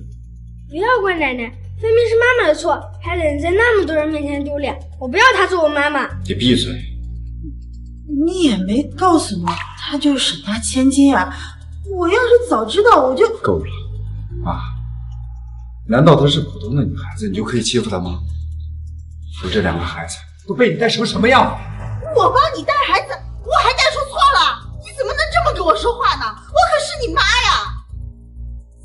不要怪奶奶，分明是妈妈的错，还得在那么多人面前丢脸。我不要她做我妈妈。你闭嘴！你也没告诉我她就是沈家千金啊！我要是早知道，我就……够了，妈！难道她是普通的女孩子，你就可以欺负她吗？说这2个孩子都被你带成什么样了？我帮你带孩子，我还带出错了？你怎么能这么跟我说话呢？我可是你妈呀！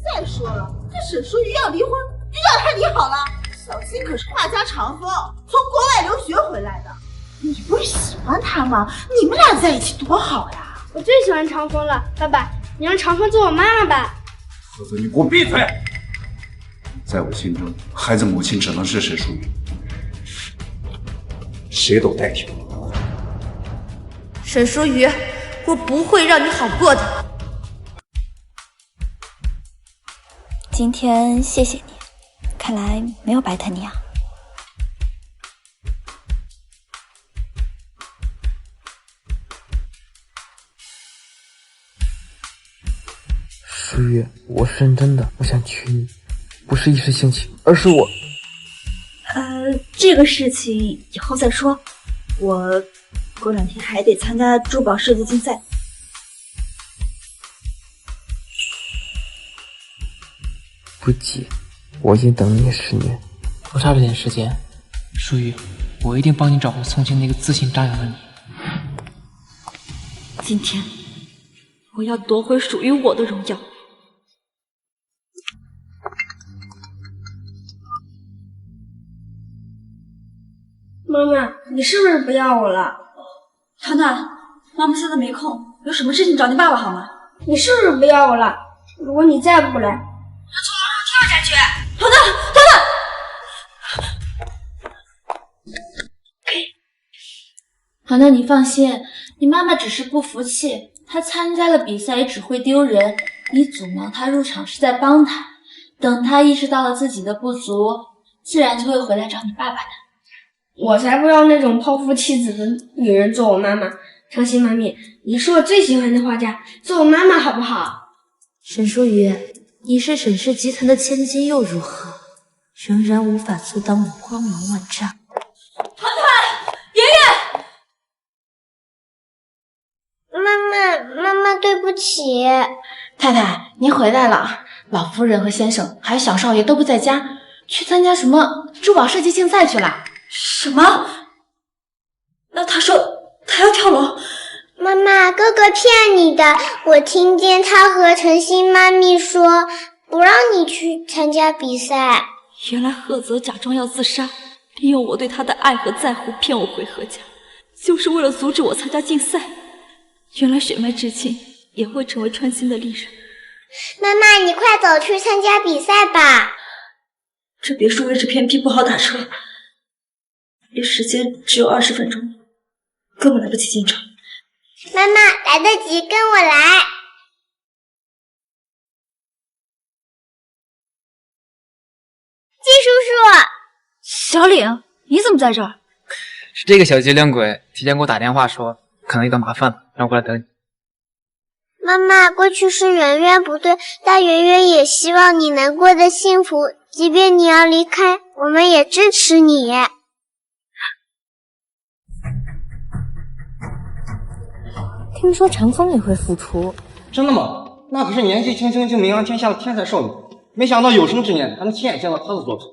再说了，这沈书怡要离婚，就让她离好了。小新可是画家长风，从国外留学回来的。你不是喜欢他吗？你们俩在一起多好呀！我最喜欢长风了，爸爸，你让长风做我妈妈吧。否则你给我闭嘴！在我心中，孩子母亲只能是沈书怡，谁都代替不了。沈书瑜，我不会让你好过的。今天谢谢你，看来没有白疼你啊。舒瑜，我是认真的，我想娶你，不是一时兴起，而是我……这个事情以后再说。我过2天还得参加珠宝设计竞赛。不急，我已经等你10年，不差这点时间。舒瑜，我一定帮你找回从前那个自信张扬的你。今天，我要夺回属于我的荣耀。妈妈，你是不是不要我了？糖糖，妈妈现在没空，有什么事情找你爸爸好吗？你是不是不要我了？如果你再不来，我从楼上跳下去！糖糖，糖糖，你放心，你妈妈只是不服气，她参加了比赛也只会丢人，你阻挠她入场是在帮她，等她意识到了自己的不足，自然就会回来找你爸爸的。我才不要那种抛夫弃子的女人做我妈妈。长心妈咪，你是我最喜欢的画家，做我妈妈好不好？沈书瑜，你是沈氏集团的千金又如何？仍然无法阻挡我光芒万丈。妈对不起。太太，您回来了。老夫人和先生还有小少爷都不在家，去参加什么珠宝设计竞赛去了。什么？那他说他要跳楼。妈妈，哥哥骗你的，我听见他和陈曦妈咪说不让你去参加比赛。原来赫泽假装要自杀，利用我对他的爱和在乎骗我回何家，就是为了阻止我参加竞赛。原来血脉至亲也会成为川心的利刃。妈妈，你快走去参加比赛吧。这别墅位置偏僻，不好打车，离时间只有20分钟，根本来不及进场。妈妈，来得及，跟我来。季叔叔，小岭，你怎么在这儿？是这个小机灵鬼提前给我打电话说，可能遇到麻烦了，让我过来等你。妈妈，过去是圆圆不对，但圆圆也希望你能过得幸福，即便你要离开，我们也支持你。听说长风也会复出，真的吗？那可是年纪轻轻就名扬天下的天才少女，没想到有生之年还能亲眼见到她的作品。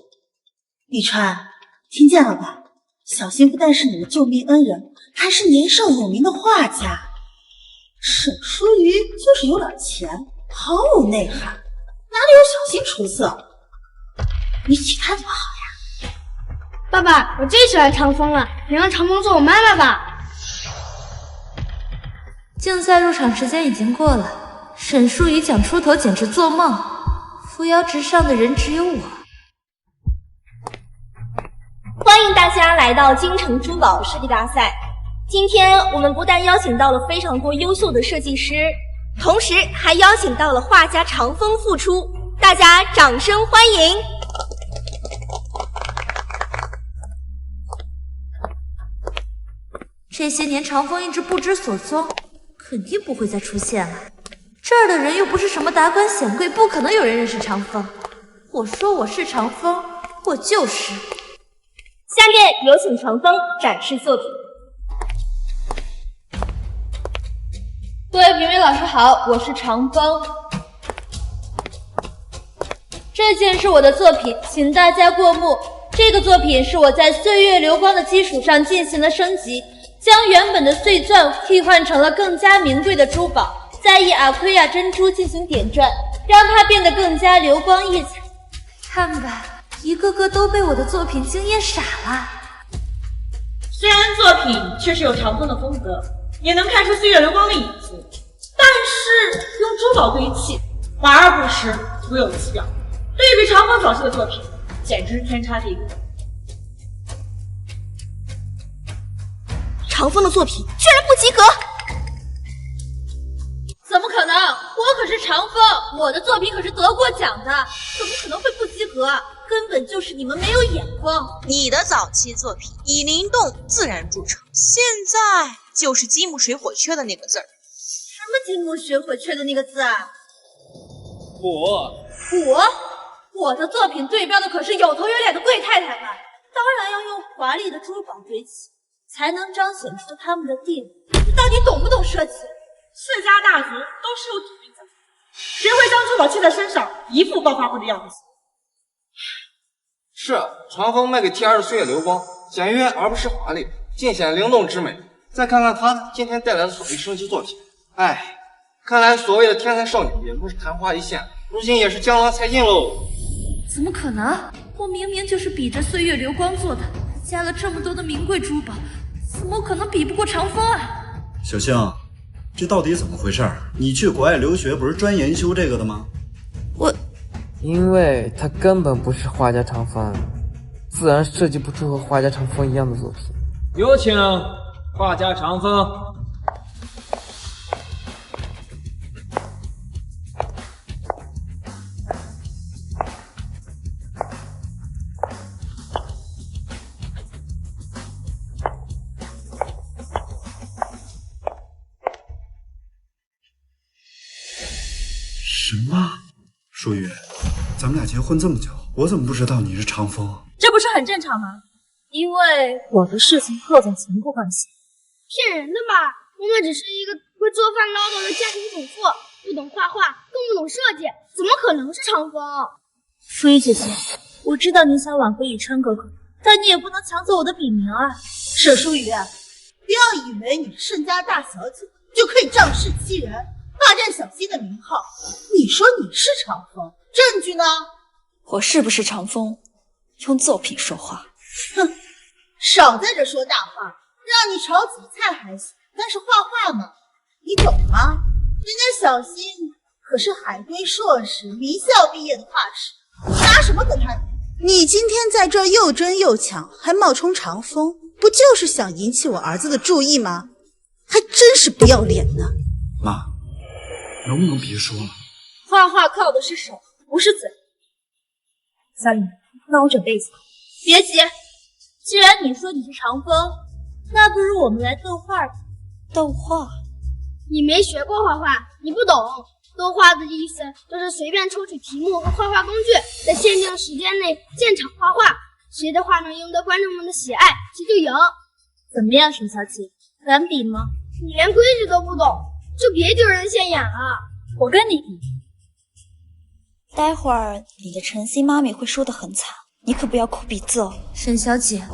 李川，听见了吧？小新不但是你的救命恩人，还是年少有名的画家。沈淑瑜就是有点钱，毫无内涵，哪里有小新出色？你娶她多好呀！爸爸，我最喜欢长风了，你让长风做我妈妈吧。竞赛入场时间已经过了，沈淑仪讲出头简直做梦，扶摇直上的人只有我。欢迎大家来到京城珠宝设计大赛。今天我们不但邀请到了非常多优秀的设计师，同时还邀请到了画家长风复出，大家掌声欢迎。这些年长风一直不知所踪，肯定不会再出现了。这儿的人又不是什么达官显贵，不可能有人认识长风。我说我是长风，我就是。下面有请长风展示作品。各位评委老师好，我是长风。这件是我的作品，请大家过目。这个作品是我在岁月流光的基础上进行了升级，将原本的碎钻替换成了更加名贵的珠宝，再以阿奎亚珍珠进行点缀，让它变得更加流光溢彩。看吧，一个个都被我的作品惊艳傻了。虽然作品确实有长风的风格，也能看出岁月流光的影子，但是用珠宝堆砌，华而不实，徒有其表。对比长风早期的作品，简直是天差地别。长风的作品居然不及格！怎么可能？我可是长风，我的作品可是得过奖的，怎么可能会不及格？根本就是你们没有眼光。你的早期作品以灵动自然著称，现在就是金木水火缺的那个字儿。什么金木水火缺的那个字啊？火。我的作品对标的可是有头有脸的贵太太们，当然要用华丽的珠宝堆砌，才能彰显出他们的地位。你到底懂不懂设计？世家大族都是有底蕴的，谁会将珠宝砌在身上，一副暴发户的样子？是，长风卖给 T2 的岁月流光，简约而不是华丽，尽显灵动之美。再看看他今天带来的手艺升级作品，哎，看来所谓的天才少女也不是昙花一现，如今也是江郎才尽喽。怎么可能？我明明就是比着岁月流光做的，加了这么多的名贵珠宝，怎么可能比不过长风啊？小星，这到底怎么回事？你去国外留学不是专研修这个的吗？因为他根本不是画家长风，自然设计不出和画家长风一样的作品。有请画家长风。什么？舒雨，咱们俩结婚这么久，我怎么不知道你是长风？这不是很正常吗？因为我的事情贺总从不关心。骗人的吧？妈妈只是一个会做饭唠叨的家庭主妇，不懂画画，更不懂设计，怎么可能是长风？舒雨姐姐，我知道你想挽回以琛哥哥，但你也不能抢走我的笔名啊！沈舒雨，不要以为你是盛家大小姐就可以仗势欺人，霸占小溪的名号。你说你是长风，证据呢？我是不是长风？用作品说话。哼，少在这说大话，让你炒紫菜还行，但是画画嘛，你懂吗？人家小新可是海归硕士，名校毕业的画师，你拿什么跟他比？你今天在这又争又抢，还冒充长风，不就是想引起我儿子的注意吗？还真是不要脸呢！妈，能不能别说了？画画靠的是手，不是嘴。小李，帮我准备一下。别急，既然你说你是长风，那不如我们来斗画吧。斗画？你没学过画画，你不懂。斗画的意思就是随便抽取题目和画画工具，在限定时间内现场画画，谁的画能赢得观众们的喜爱，谁就赢。怎么样，沈小姐，敢比吗？你连规矩都不懂，就别丢人现眼了。我跟你比。待会儿你的晨曦妈咪会输得很惨，你可不要哭鼻子哦。沈小姐，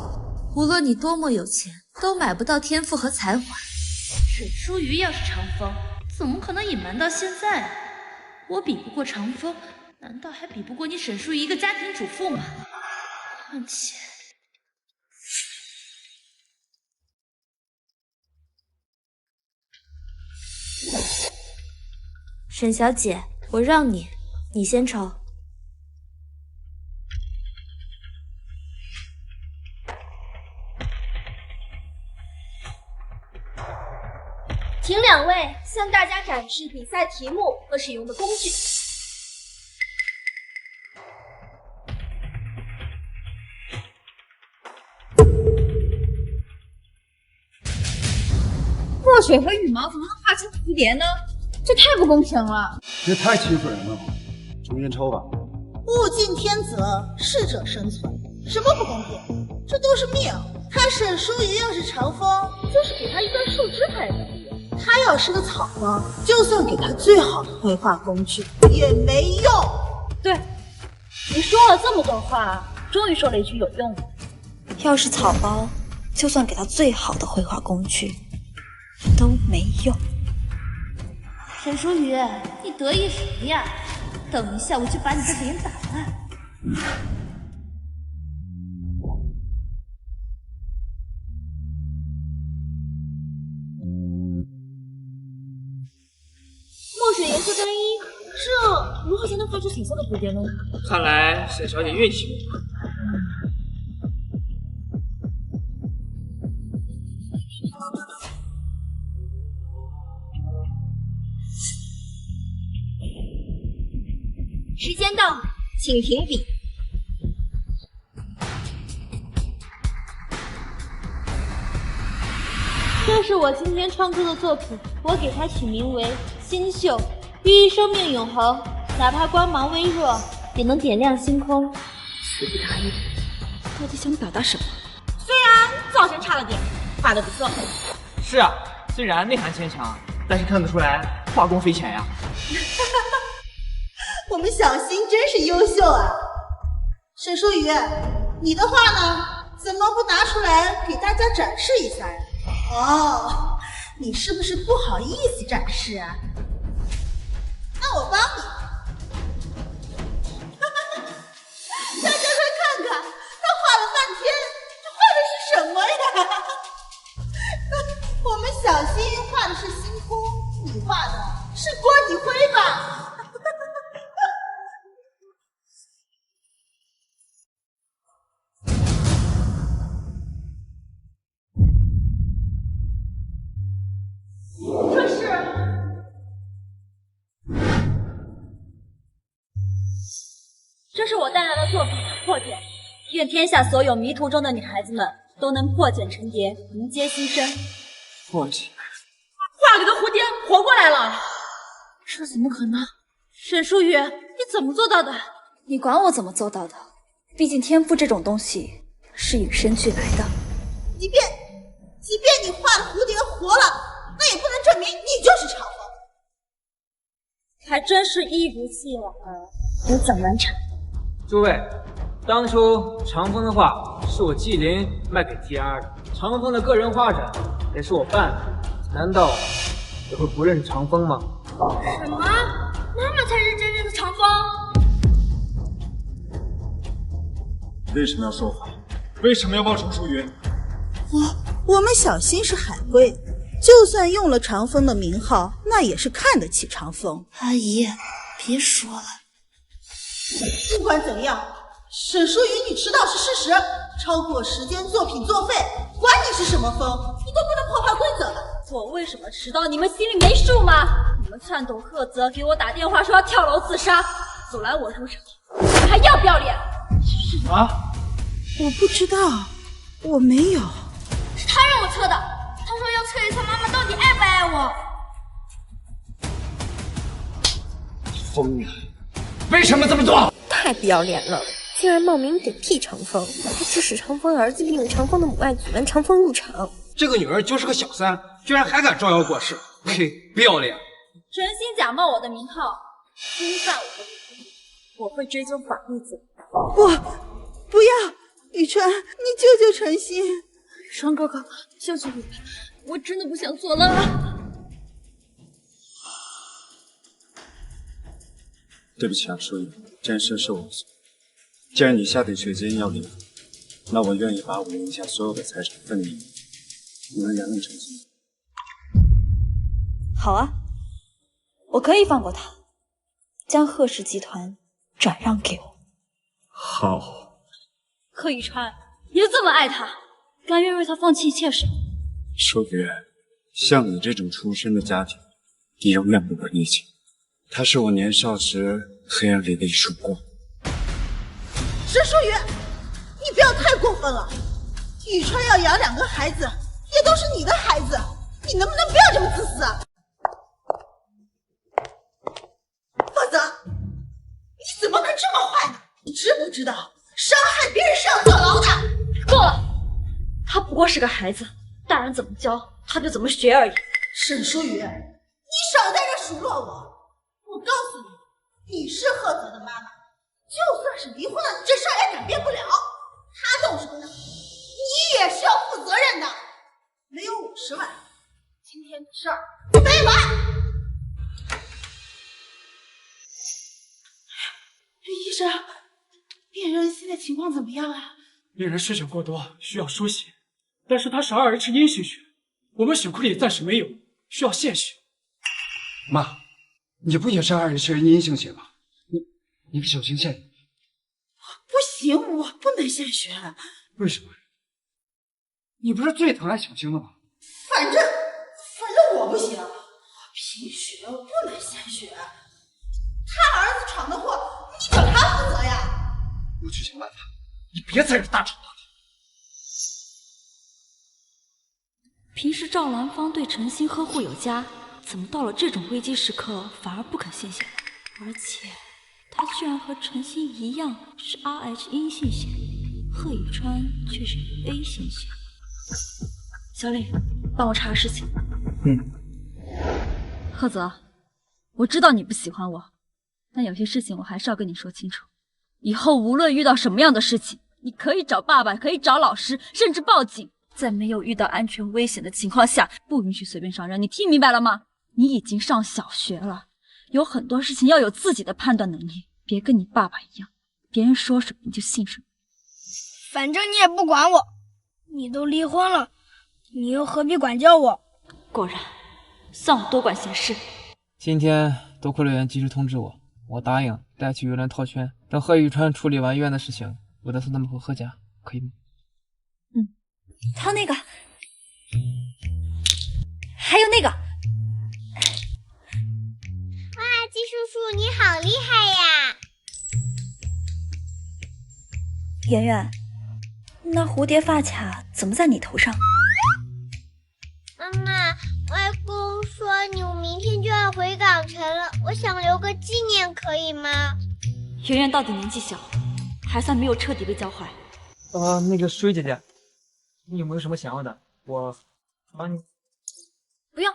无论你多么有钱，都买不到天赋和才华。沈舒瑜要是长风，怎么可能隐瞒到现在啊？我比不过长风，难道还比不过你沈舒瑜一个家庭主妇吗？况且，沈小姐，我让你，你先抽。请两位向大家展示比赛题目和使用的工具。墨水和羽毛怎么能画成蝴蝶呢？这太不公平了！这太欺负人了，重新抽吧。物竞天择，适者生存，什么不公平？这都是命。他沈舒瑜要是长风，就是给他一根树枝他也不用。他要是个草包，就算给他最好的绘画工具也没用。对，你说了这么多话，终于说了一句有用的。要是草包，就算给他最好的绘画工具都没用。沈舒瑜，你得意什么呀？等一下我就把你的脸打烂。墨水颜色单一，这如何才能画出彩色的蝴蝶呢？看来沈小姐运气不好。时间到，请停笔。这是我今天创作的作品，我给它取名为《星宿》，寓意生命永恒，哪怕光芒微弱，也能点亮星空。死不答应，到底想表达什么？虽然造型差了点，画得不错。是啊，虽然内涵牵强，但是看得出来画工匪浅呀。我们小新真是优秀啊！沈舒瑜，你的画呢？怎么不拿出来给大家展示一下呀？哦，你是不是不好意思展示啊？那我帮你。大家快看看，他画了半天，这画的是什么呀？我们小新画的是星空，你画的是锅底灰吧？这是我带来的作品《破茧》，愿天下所有迷途中的女孩子们都能破茧成蝶，迎接新生。破茧，画里的蝴蝶活过来了，这怎么可能？沈舒瑜，你怎么做到的？你管我怎么做到的？毕竟天赋这种东西是与生俱来的。即便你画的蝴蝶活了，那也不能证证明你就是长风。还真是一如既往有奖难产。诸位，当初长风的画是我纪灵卖给 TR 的，长风的个人画展也是我办的，难道你会不认识长风吗？什么？妈妈才是真正的长风？为什么要说谎？为什么要冒充淑云？我们小新是海归，就算用了长风的名号，那也是看得起长风。阿姨，别说了。不管怎样，沈淑云你迟到是事实，超过时间作品作废，管你是什么风，你都不能破坏规则的。我为什么迟到？你们心里没数吗？你们篡夺赫泽给我打电话说要跳楼自杀，阻拦我入场，还要不要脸？啊？我不知道，我没有。是他让我测的，他说要测一测妈妈到底爱不爱我。疯了！为什么这么做？太不要脸了，竟然冒名顶替长风，还指使长风儿子利用长风的母爱阻拦长风入场。这个女人就是个小三，居然还敢招摇过市，呸！不要脸！真心假冒我的名号，侵犯我的领地，我会追究法律责任。不要，雨川，你救救陈心。双哥哥，求求你，我真的不想坐牢。对不起啊，淑云，这件事是我的错。既然你下定决心要离婚，那我愿意把我名下所有的财产分你。你能原谅陈心？好啊，我可以放过他，将贺氏集团转让给我。好。贺宇川，你就这么爱他，甘愿为他放弃一切什么？淑云，像你这种出身的家庭，你永远不会理解。它是我年少时黑暗里的一束光。沈淑云，你不要太过分了。宇川要养2个孩子，也都是你的孩子，你能不能不要这么自私啊？否则，你怎么能这么坏呢？你知不知道，伤害别人是要坐牢的？够了，他不过是个孩子，大人怎么教他就怎么学而已。沈淑云，你少在这数落我。我告诉你，你是赫泽的妈妈，就算是离婚了，你这事儿也改变不了。他动手的，你也是要负责任的。没有50万，今天的事儿没完。医生，病人现在情况怎么样啊？病人失血过多，需要输血，但是他是2H 阴性血，我们血库里暂时没有，需要献血。妈，你不也是2H 阴性血吗？你给小青献。不行，我不能献血。为什么？你不是最疼爱小青的吗？反正我不行，我贫血，我不能献血。他儿子闯的祸，你找他负责呀！我去想办法，你别在这大吵大闹。平时赵兰芳对陈星呵护有加，怎么到了这种危机时刻反而不肯献血？而且他居然和陈星一样是 RH 阴性血，贺宇川却是 A 型血。小李，帮我查个事情。贺泽，我知道你不喜欢我，但有些事情我还是要跟你说清楚。以后无论遇到什么样的事情，你可以找爸爸，可以找老师，甚至报警。在没有遇到安全危险的情况下，不允许随便上任，你听明白了吗？你已经上小学了，有很多事情要有自己的判断能力，别跟你爸爸一样，别人说什么你就信什么。反正你也不管我，你都离婚了，你又何必管教我？果然，算我多管闲事。今天多亏了员及时通知我，我答应带去游轮套圈，等贺宇川处理完医院的事情，我再送他们回贺家，可以吗？他那个，还有那个。哇，季叔叔你好厉害呀！圆圆，那蝴蝶发卡怎么在你头上？妈妈，外公说你明天就要回港城了，我想留个纪念，可以吗？圆圆到底年纪小，还算没有彻底被教坏。那个舒雨姐姐，你有没有什么想要的？我帮你。不用，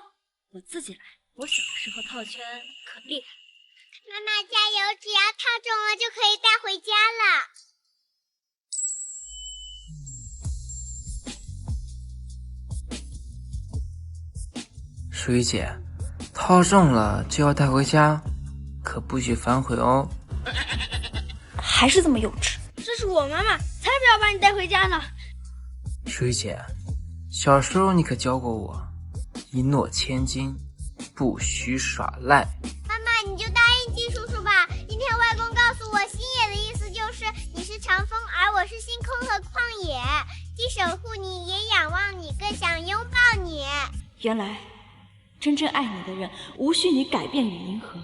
我自己来。我小的时候套圈可厉害。妈妈加油，只要套中了就可以带回家了。淑仪姐，套中了就要带回家，可不许反悔哦。还是这么幼稚。这是我妈妈，才不要把你带回家呢。淑仪姐，小时候你可教过我，一诺千金，不许耍赖。妈妈，你就答应季叔叔吧。今天外公告诉我，星野的意思就是你是长风，而我是星空和旷野，既守护你，也仰望你，更想拥抱你。原来真正爱你的人无需你改变与迎合，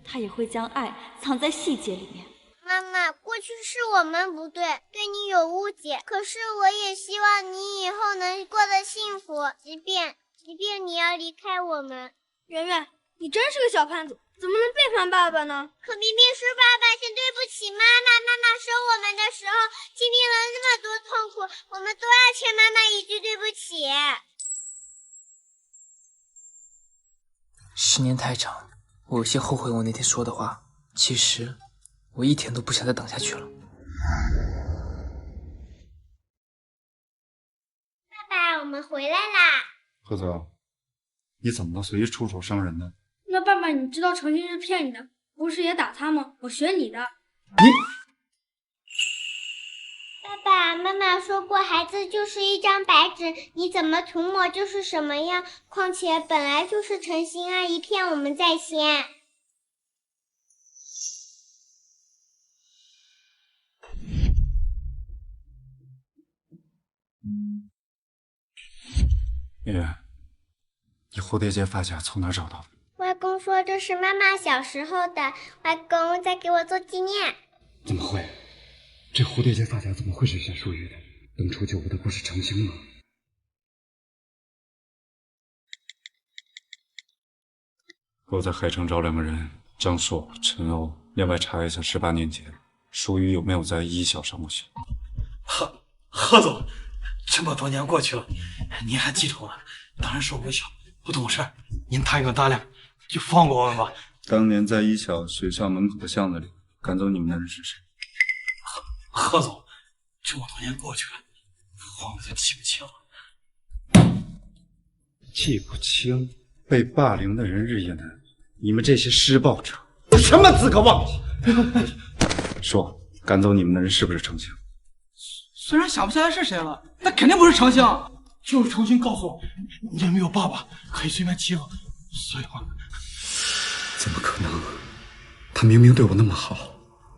他也会将爱藏在细节里面。妈妈，过去是我们不对，对你有误解，可是我也希望你以后能过得幸福，即便你要离开我们。圆圆，你真是个小叛徒，怎么能背叛爸爸呢？可明明是爸爸先对不起妈妈，妈妈生我们的时候经历了那么多痛苦，我们都要欠妈妈一句对不起。10年太长，我有些后悔我那天说的话。其实我一天都不想再等下去了。爸爸，我们回来啦！何总，你怎么能随意出手伤人呢？那爸爸，你知道程心是骗你的，不是也打他吗？我学你的。爸爸妈妈说过，孩子就是一张白纸，你怎么涂抹就是什么样。况且本来就是程心阿姨骗我们在先。月月，你蝴蝶结发卡从哪找到的？外公说这是妈妈小时候的，外公在给我做纪念。怎么会？这蝴蝶结发卡怎么会是夏淑玉的？当初救我的不是程星吗？我在海城找2个人，张硕、陈欧，另外查一下18年前淑玉有没有在一小上过学。何总，这么多年过去了，您还记仇呢？当然是我小，不懂事，您大用大量，就放过我们吧。当年在一小学校门口的巷子里赶走你们的人是谁？何总，这么多年过去了，我们都记不清了。记不清？被霸凌的人日夜难眠，你们这些施暴者有什么资格忘记？说，赶走你们的人是不是程星？虽然想不起来是谁了，但肯定不是程星。就是程星告诉我，你没有爸爸可以随便欺负，所以话，怎么可能？他明明对我那么好，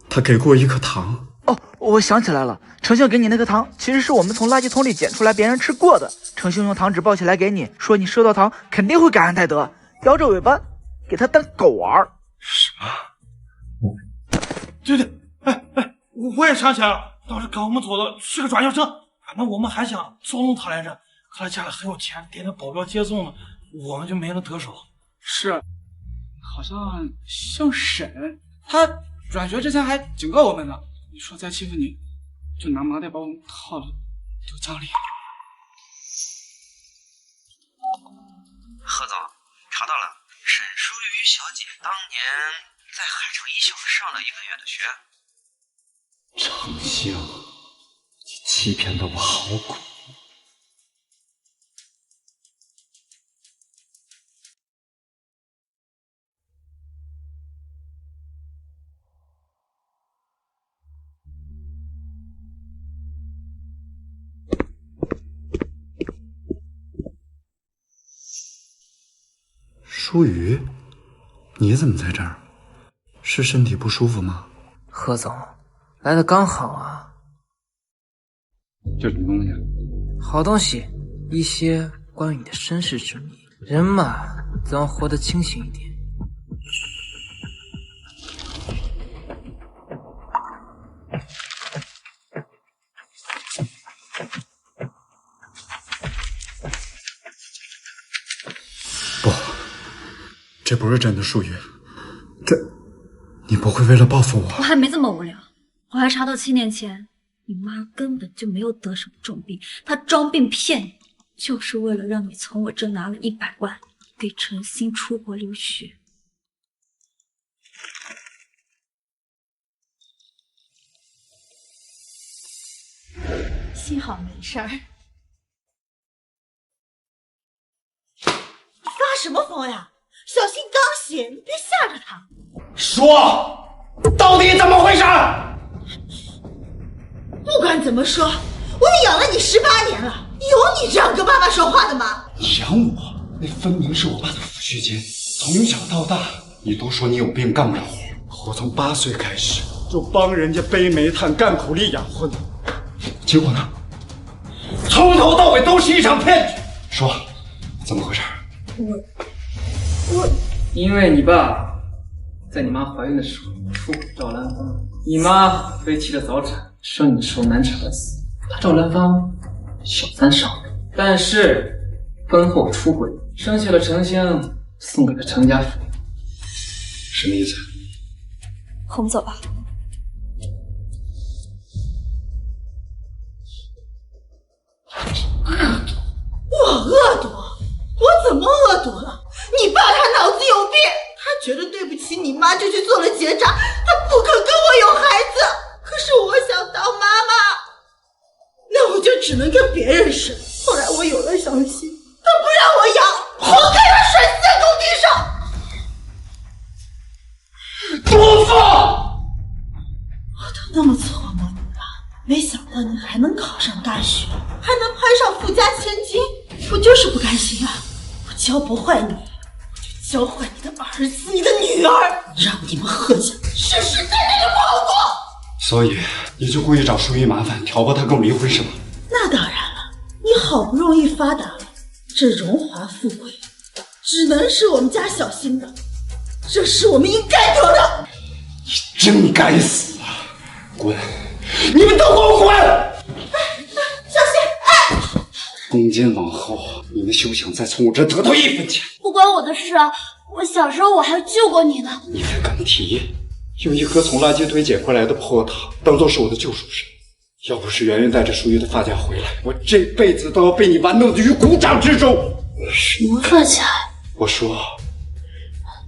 他给过我一颗糖。哦，我想起来了，程星给你那颗糖，其实是我们从垃圾桶里捡出来，别人吃过的。程星用糖纸包起来给你，说你收到糖肯定会感恩戴德，摇着尾巴给他当狗玩。什么？对，我也想起来了，当时赶我们走的是个转校生，反正我们还想捉弄他来着，可他家里很有钱，点点保镖接送呢，我们就没能得手。是，好像沈，他转学之前还警告我们呢，你说再欺负你，就拿麻袋把我们套了，丢江里。何总，查到了，沈淑玉小姐当年在海城一小上了1个月的学。程星，你欺骗的我好苦。舒雨，你怎么在这儿？是身体不舒服吗？何总，来的刚好啊。这什么东西？好东西，一些关于你的身世之谜。人嘛，总要活得清醒一点。不，这不是真的淑玉，你不会为了报复我？我还没这么无聊，我还查到7年前你妈根本就没有得什么重病，她装病骗你，就是为了让你从我这拿了100万，给陈星出国留学。幸好没事儿。发什么疯呀？小新刚醒，你别吓着他。说，到底怎么回事？不管怎么说，我也养了你18年了，有你这样跟妈妈说话的吗？养我？那分明是我爸的抚恤金。从小到大，你都说你有病干不了活，我从8岁开始就帮人家背煤炭干苦力养活你，结果呢？从头到尾都是一场骗局。说，怎么回事？因为你爸在你妈怀孕的时候出轨赵兰芳，你妈悲戚的早产，生你的时候难产而死。他赵兰芳小3少女，但是婚后出轨，生下了程星，送给了程家抚养。什么意思？我们走吧。我恶毒？我怎么恶毒了？你爸他脑子有病，他觉得对不起你妈就去做了结扎，他不肯跟我有孩子。可是我想当妈妈，那我就只能跟别人生。后来我有了小新，他不让我养，活该他摔死在工地上。不服！我都那么琢磨你了，没想到你还能考上大学，还能攀上富家千金，我就是不甘心啊！我教不坏你，我就教坏你的儿子、你的女儿，让你们贺家世世代代都不好过。所以你就故意找淑玉麻烦，挑拨他跟我离婚是吗？那当然了，你好不容易发达了，这荣华富贵只能是我们家小新的，这是我们应该得的。你真该死啊！滚！你们都给我滚！小新，从今往后，你们休想再从我这得到1分钱。不关我的事啊！我小时候我还救过你呢。你还敢提？用一颗从垃圾堆捡回来的破塔当做是我的救赎神，要不是圆圆带着淑玉的发夹回来，我这辈子都要被你玩弄于股掌之中。什么发夹？我说，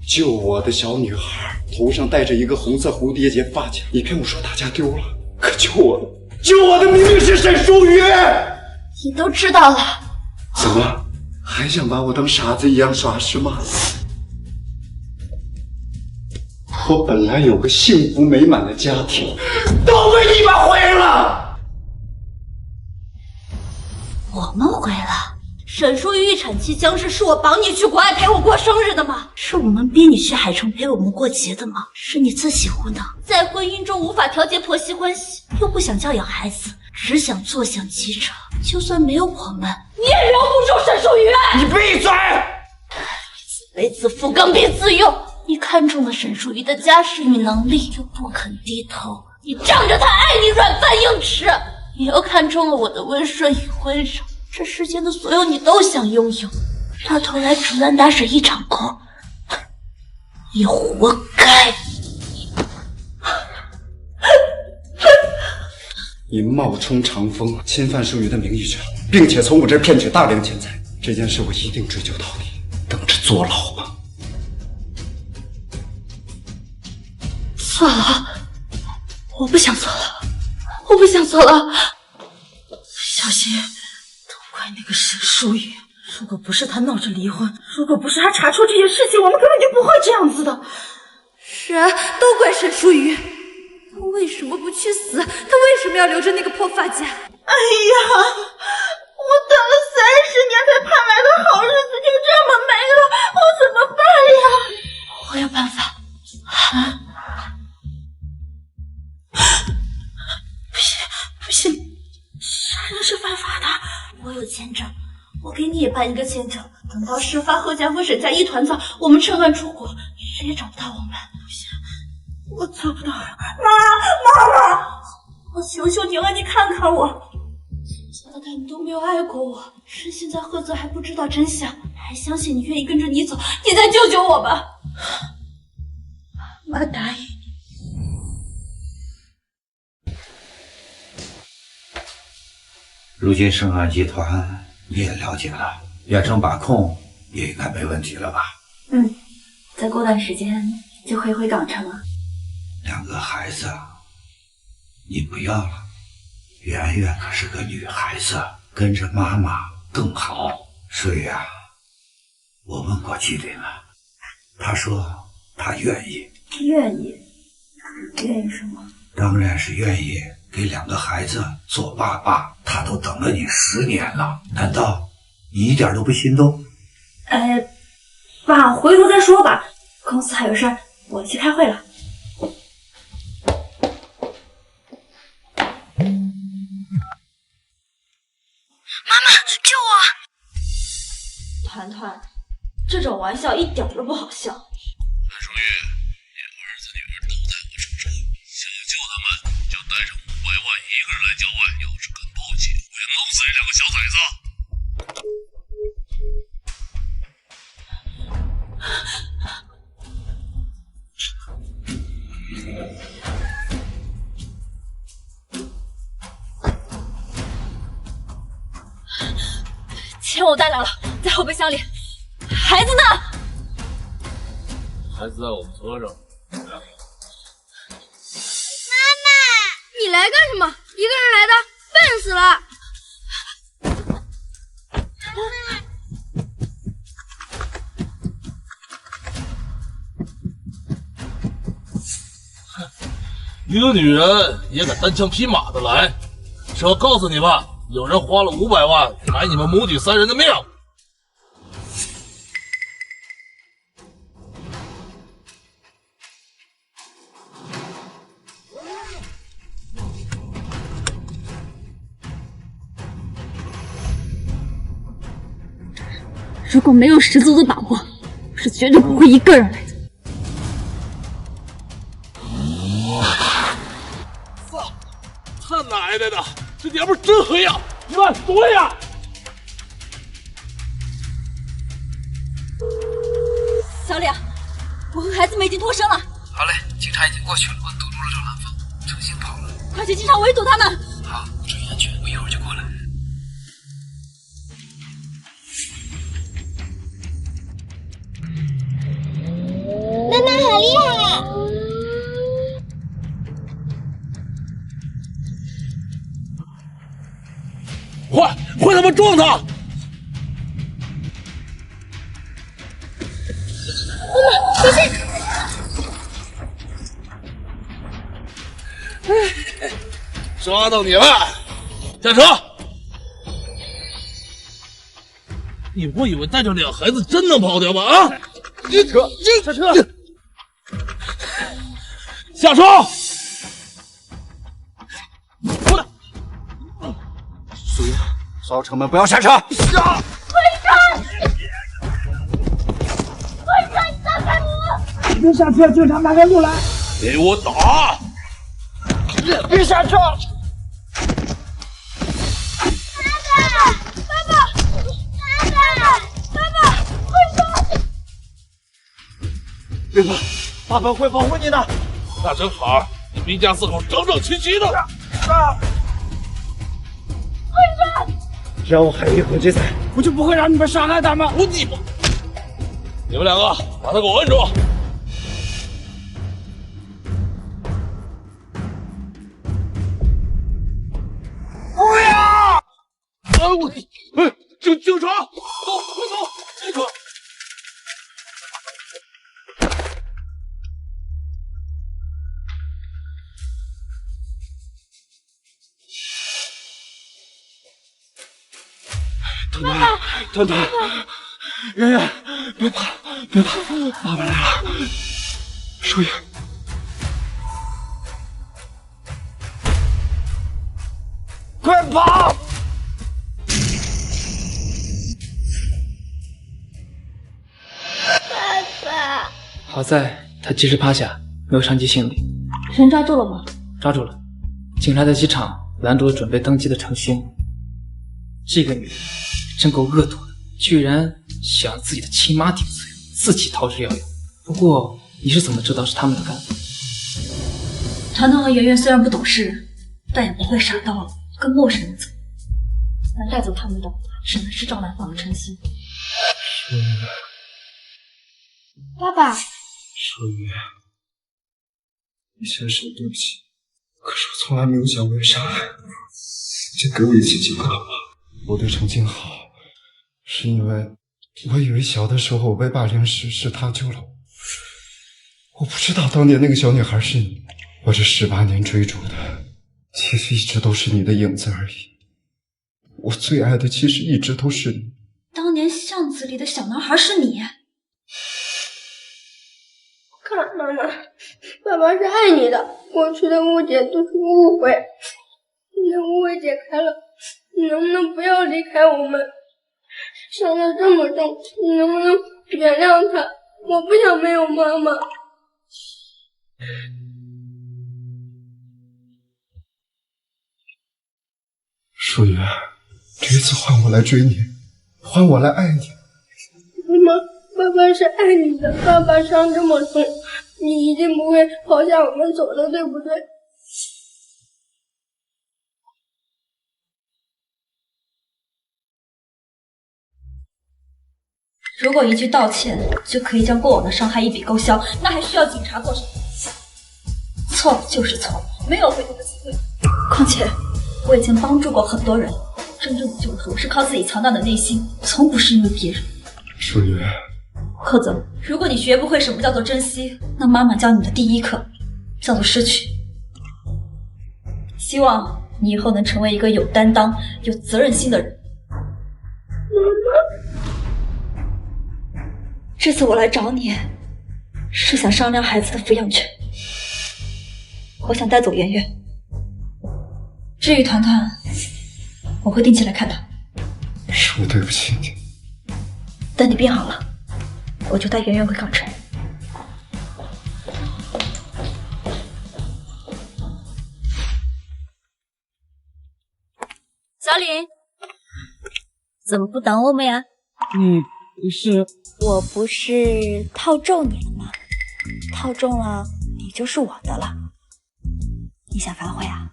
救我的小女孩头上戴着一个红色蝴蝶结发夹，你骗我说大家丢了，可救我的明明是沈淑玉。你都知道了？怎么还想把我当傻子一样耍是吗？我本来有个幸福美满的家庭，都被你们毁了。我们毁了？沈淑玉预产期将至，是我绑你去国外陪我过生日的吗？是我们逼你去海城陪我们过节的吗？是你自己无能，在婚姻中无法调节婆媳关系，又不想教养孩子，只想坐享其成。就算没有我们，你也留不住沈淑玉。你闭嘴！为自负，刚愎自用。你看中了沈淑玉的家世与能力，又不肯低头，你仗着她爱你软饭硬吃。你又看中了我的温顺与温柔，这世间的所有你都想拥有，到头来竹篮打水一场空，你活该。你冒充长风，侵犯淑玉的名誉权，并且从我这儿骗取大量钱财，这件事我一定追究到底，等着坐牢吧。坐牢？我不想坐牢，我不想坐牢。小新，都怪那个沈淑玉，如果不是他闹着离婚，如果不是他查出这些事情，我们根本就不会这样子的。是啊，都怪沈淑玉。他为什么不去死？他为什么要留着那个破发夹？哎呀，我等了30年才盼来的好日子就这么没了，我怎么办呀？我有办法。不行，杀人是犯法的。我有签证，我给你也办一个签证。等到事发，贺家和沈家一团糟，我们趁乱出国，谁也找不到我们。不行，我做不到。妈，我求求你了，你看看我。从小到大你都没有爱过我，是现在贺泽还不知道真相，还相信你，愿意跟着你走，你再救救我吧。妈答应。如今盛汉集团你也了解了，远程把控也应该没问题了吧？再过段时间就可以回港城了。2个孩子，你不要了。圆圆可是个女孩子，跟着妈妈更好。所以啊，我问过季林了，他说他愿意。愿意什么？当然是愿意给2个孩子做爸爸。他都等了你10年了，难道你一点都不心动？爸，回头再说吧。公司还有事儿，我去开会了。妈妈，救我！团团，这种玩笑一点都不好笑。韩双玉，你儿子女儿都在我手上，想要救他们，就带上500万，一个人来郊外。要是敢报警，我就弄死这2个小崽子！钱我带来了，在后备箱里。孩子呢？孩子在我们车上。你来干什么？一个人来的，笨死了！一个女人也敢单枪匹马的来，是要告诉你吧，有人花了500万买你们母女3人的命。如果没有十足的把握，我是绝对不会一个人来的。操！他奶奶的，这娘们真黑呀！你们躲呀！小李，我和孩子们已经脱身了。好嘞，警察已经过去了，我堵住了这拦房，程心跑了。快去机场围堵他们！好，注意安全，我一会儿就过来。妈妈好厉害！快他妈撞他！妈妈，没事。抓到你了！下车！你不以为带着2孩子真能跑掉吗？啊！下车！下车！过来！苏叶，烧城门，不要下车！会长！会长，你放开我！别下车，警察拿开路来！给我打！别下车！别怕，爸爸会保护你的。那正好，你兵家4口整整齐齐的。会长，只要我还有一口气在，我就不会让你们伤害他们。我你们2个把他给我摁住！不要！警察，走，快走，这个。团团，圆圆，别怕，别怕，爸爸来了。舒叶，快跑！爸爸，好在他及时趴下，没有伤及性命。人抓住了吗？抓住了，警察在机场拦住了准备登机的程勋。这个女人真够恶毒的，居然想让自己的亲妈顶罪，自己逃之夭夭。不过你是怎么知道是他们的干的？团团和圆圆虽然不懂事，但也不会傻到跟陌生人走。能带走他们的，只能是赵兰芳和陈曦。舒雨，爸爸，舒雨，你先说对不起，可是我从来没有想过要伤害你，请给我一次机会好吗？我对程静好，是因为我以为小的时候我被霸凌时是他救了我，我不知道当年那个小女孩是你，我这18年追逐的，其实一直都是你的影子而已。我最爱的其实一直都是你。当年巷子里的小男孩是你？看，妈妈，爸爸是爱你的，过去的误解都是误会，现在误会解开了，你能不能不要离开我们？伤得这么重，你能不能原谅他？我不想没有妈妈。舒雨，这一次换我来追你，换我来爱你。妈妈，爸爸是爱你的，爸爸伤这么重，你一定不会抛下我们走的，对不对？如果一句道歉就可以将过往的伤害一笔勾销，那还需要警察做什么？错了就是错了，没有回头的机会。况且我已经帮助过很多人，真正的救赎是靠自己强大的内心，从不是因为别人。舒雨，柯泽，如果你学不会什么叫做珍惜，那妈妈教你的第一课叫做失去。希望你以后能成为一个有担当、有责任心的人。这次我来找你，是想商量孩子的抚养权。我想带走圆圆，至于团团，我会定期来看他。是我对不起你。等你病好了，我就带圆圆回港城。小李，怎么不等我们呀？你不是？我不是套中你了吗？套中了，你就是我的了。你想反悔啊？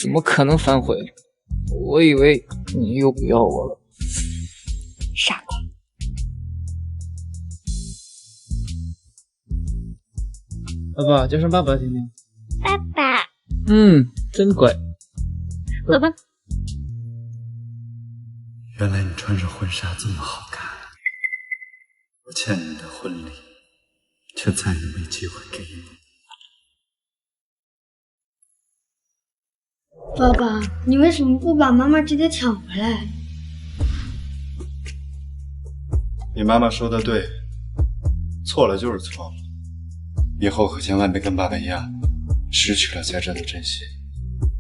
怎么可能反悔？我以为你又不要我了。傻瓜。爸爸，叫声爸爸听听。爸爸。真乖。走吧。原来你穿着婚纱这么好看，我欠你的婚礼，却再也没机会给你。爸爸，你为什么不把妈妈直接抢回来？你妈妈说的对，错了就是错了，以后可千万别跟爸爸一样，失去了才知道珍惜。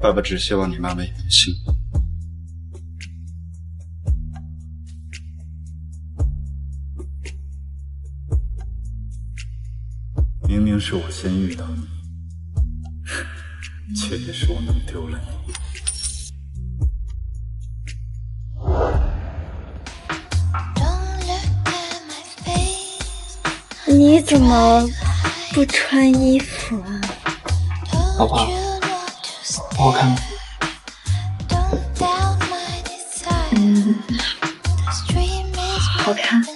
爸爸只希望你妈妈也能幸福。明明是我先遇到你，却也是我弄丢了你。你怎么不穿衣服啊？老婆，好看吗？好看。好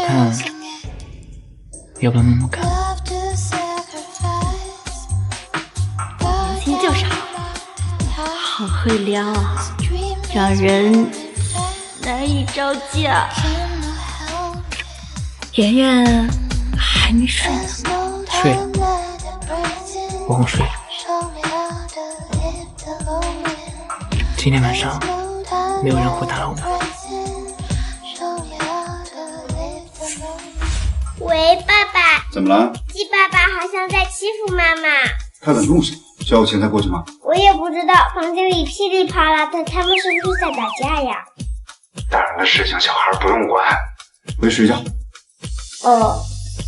看，要不要摸摸看？年轻就是好，好会撩啊，让人难以招架。圆圆还没睡呢。睡了，我哄睡了。今天晚上没有人会打扰我们。喂，爸爸。怎么了？鸡爸爸好像在欺负妈妈。他在弄什么？需要我现在过去吗？我也不知道，房间里噼里啪啦的，他们是不是在打架呀？大人的事情小孩不用管，回睡觉。哦。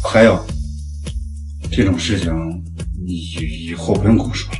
还有，这种事情你以后不用跟我说了。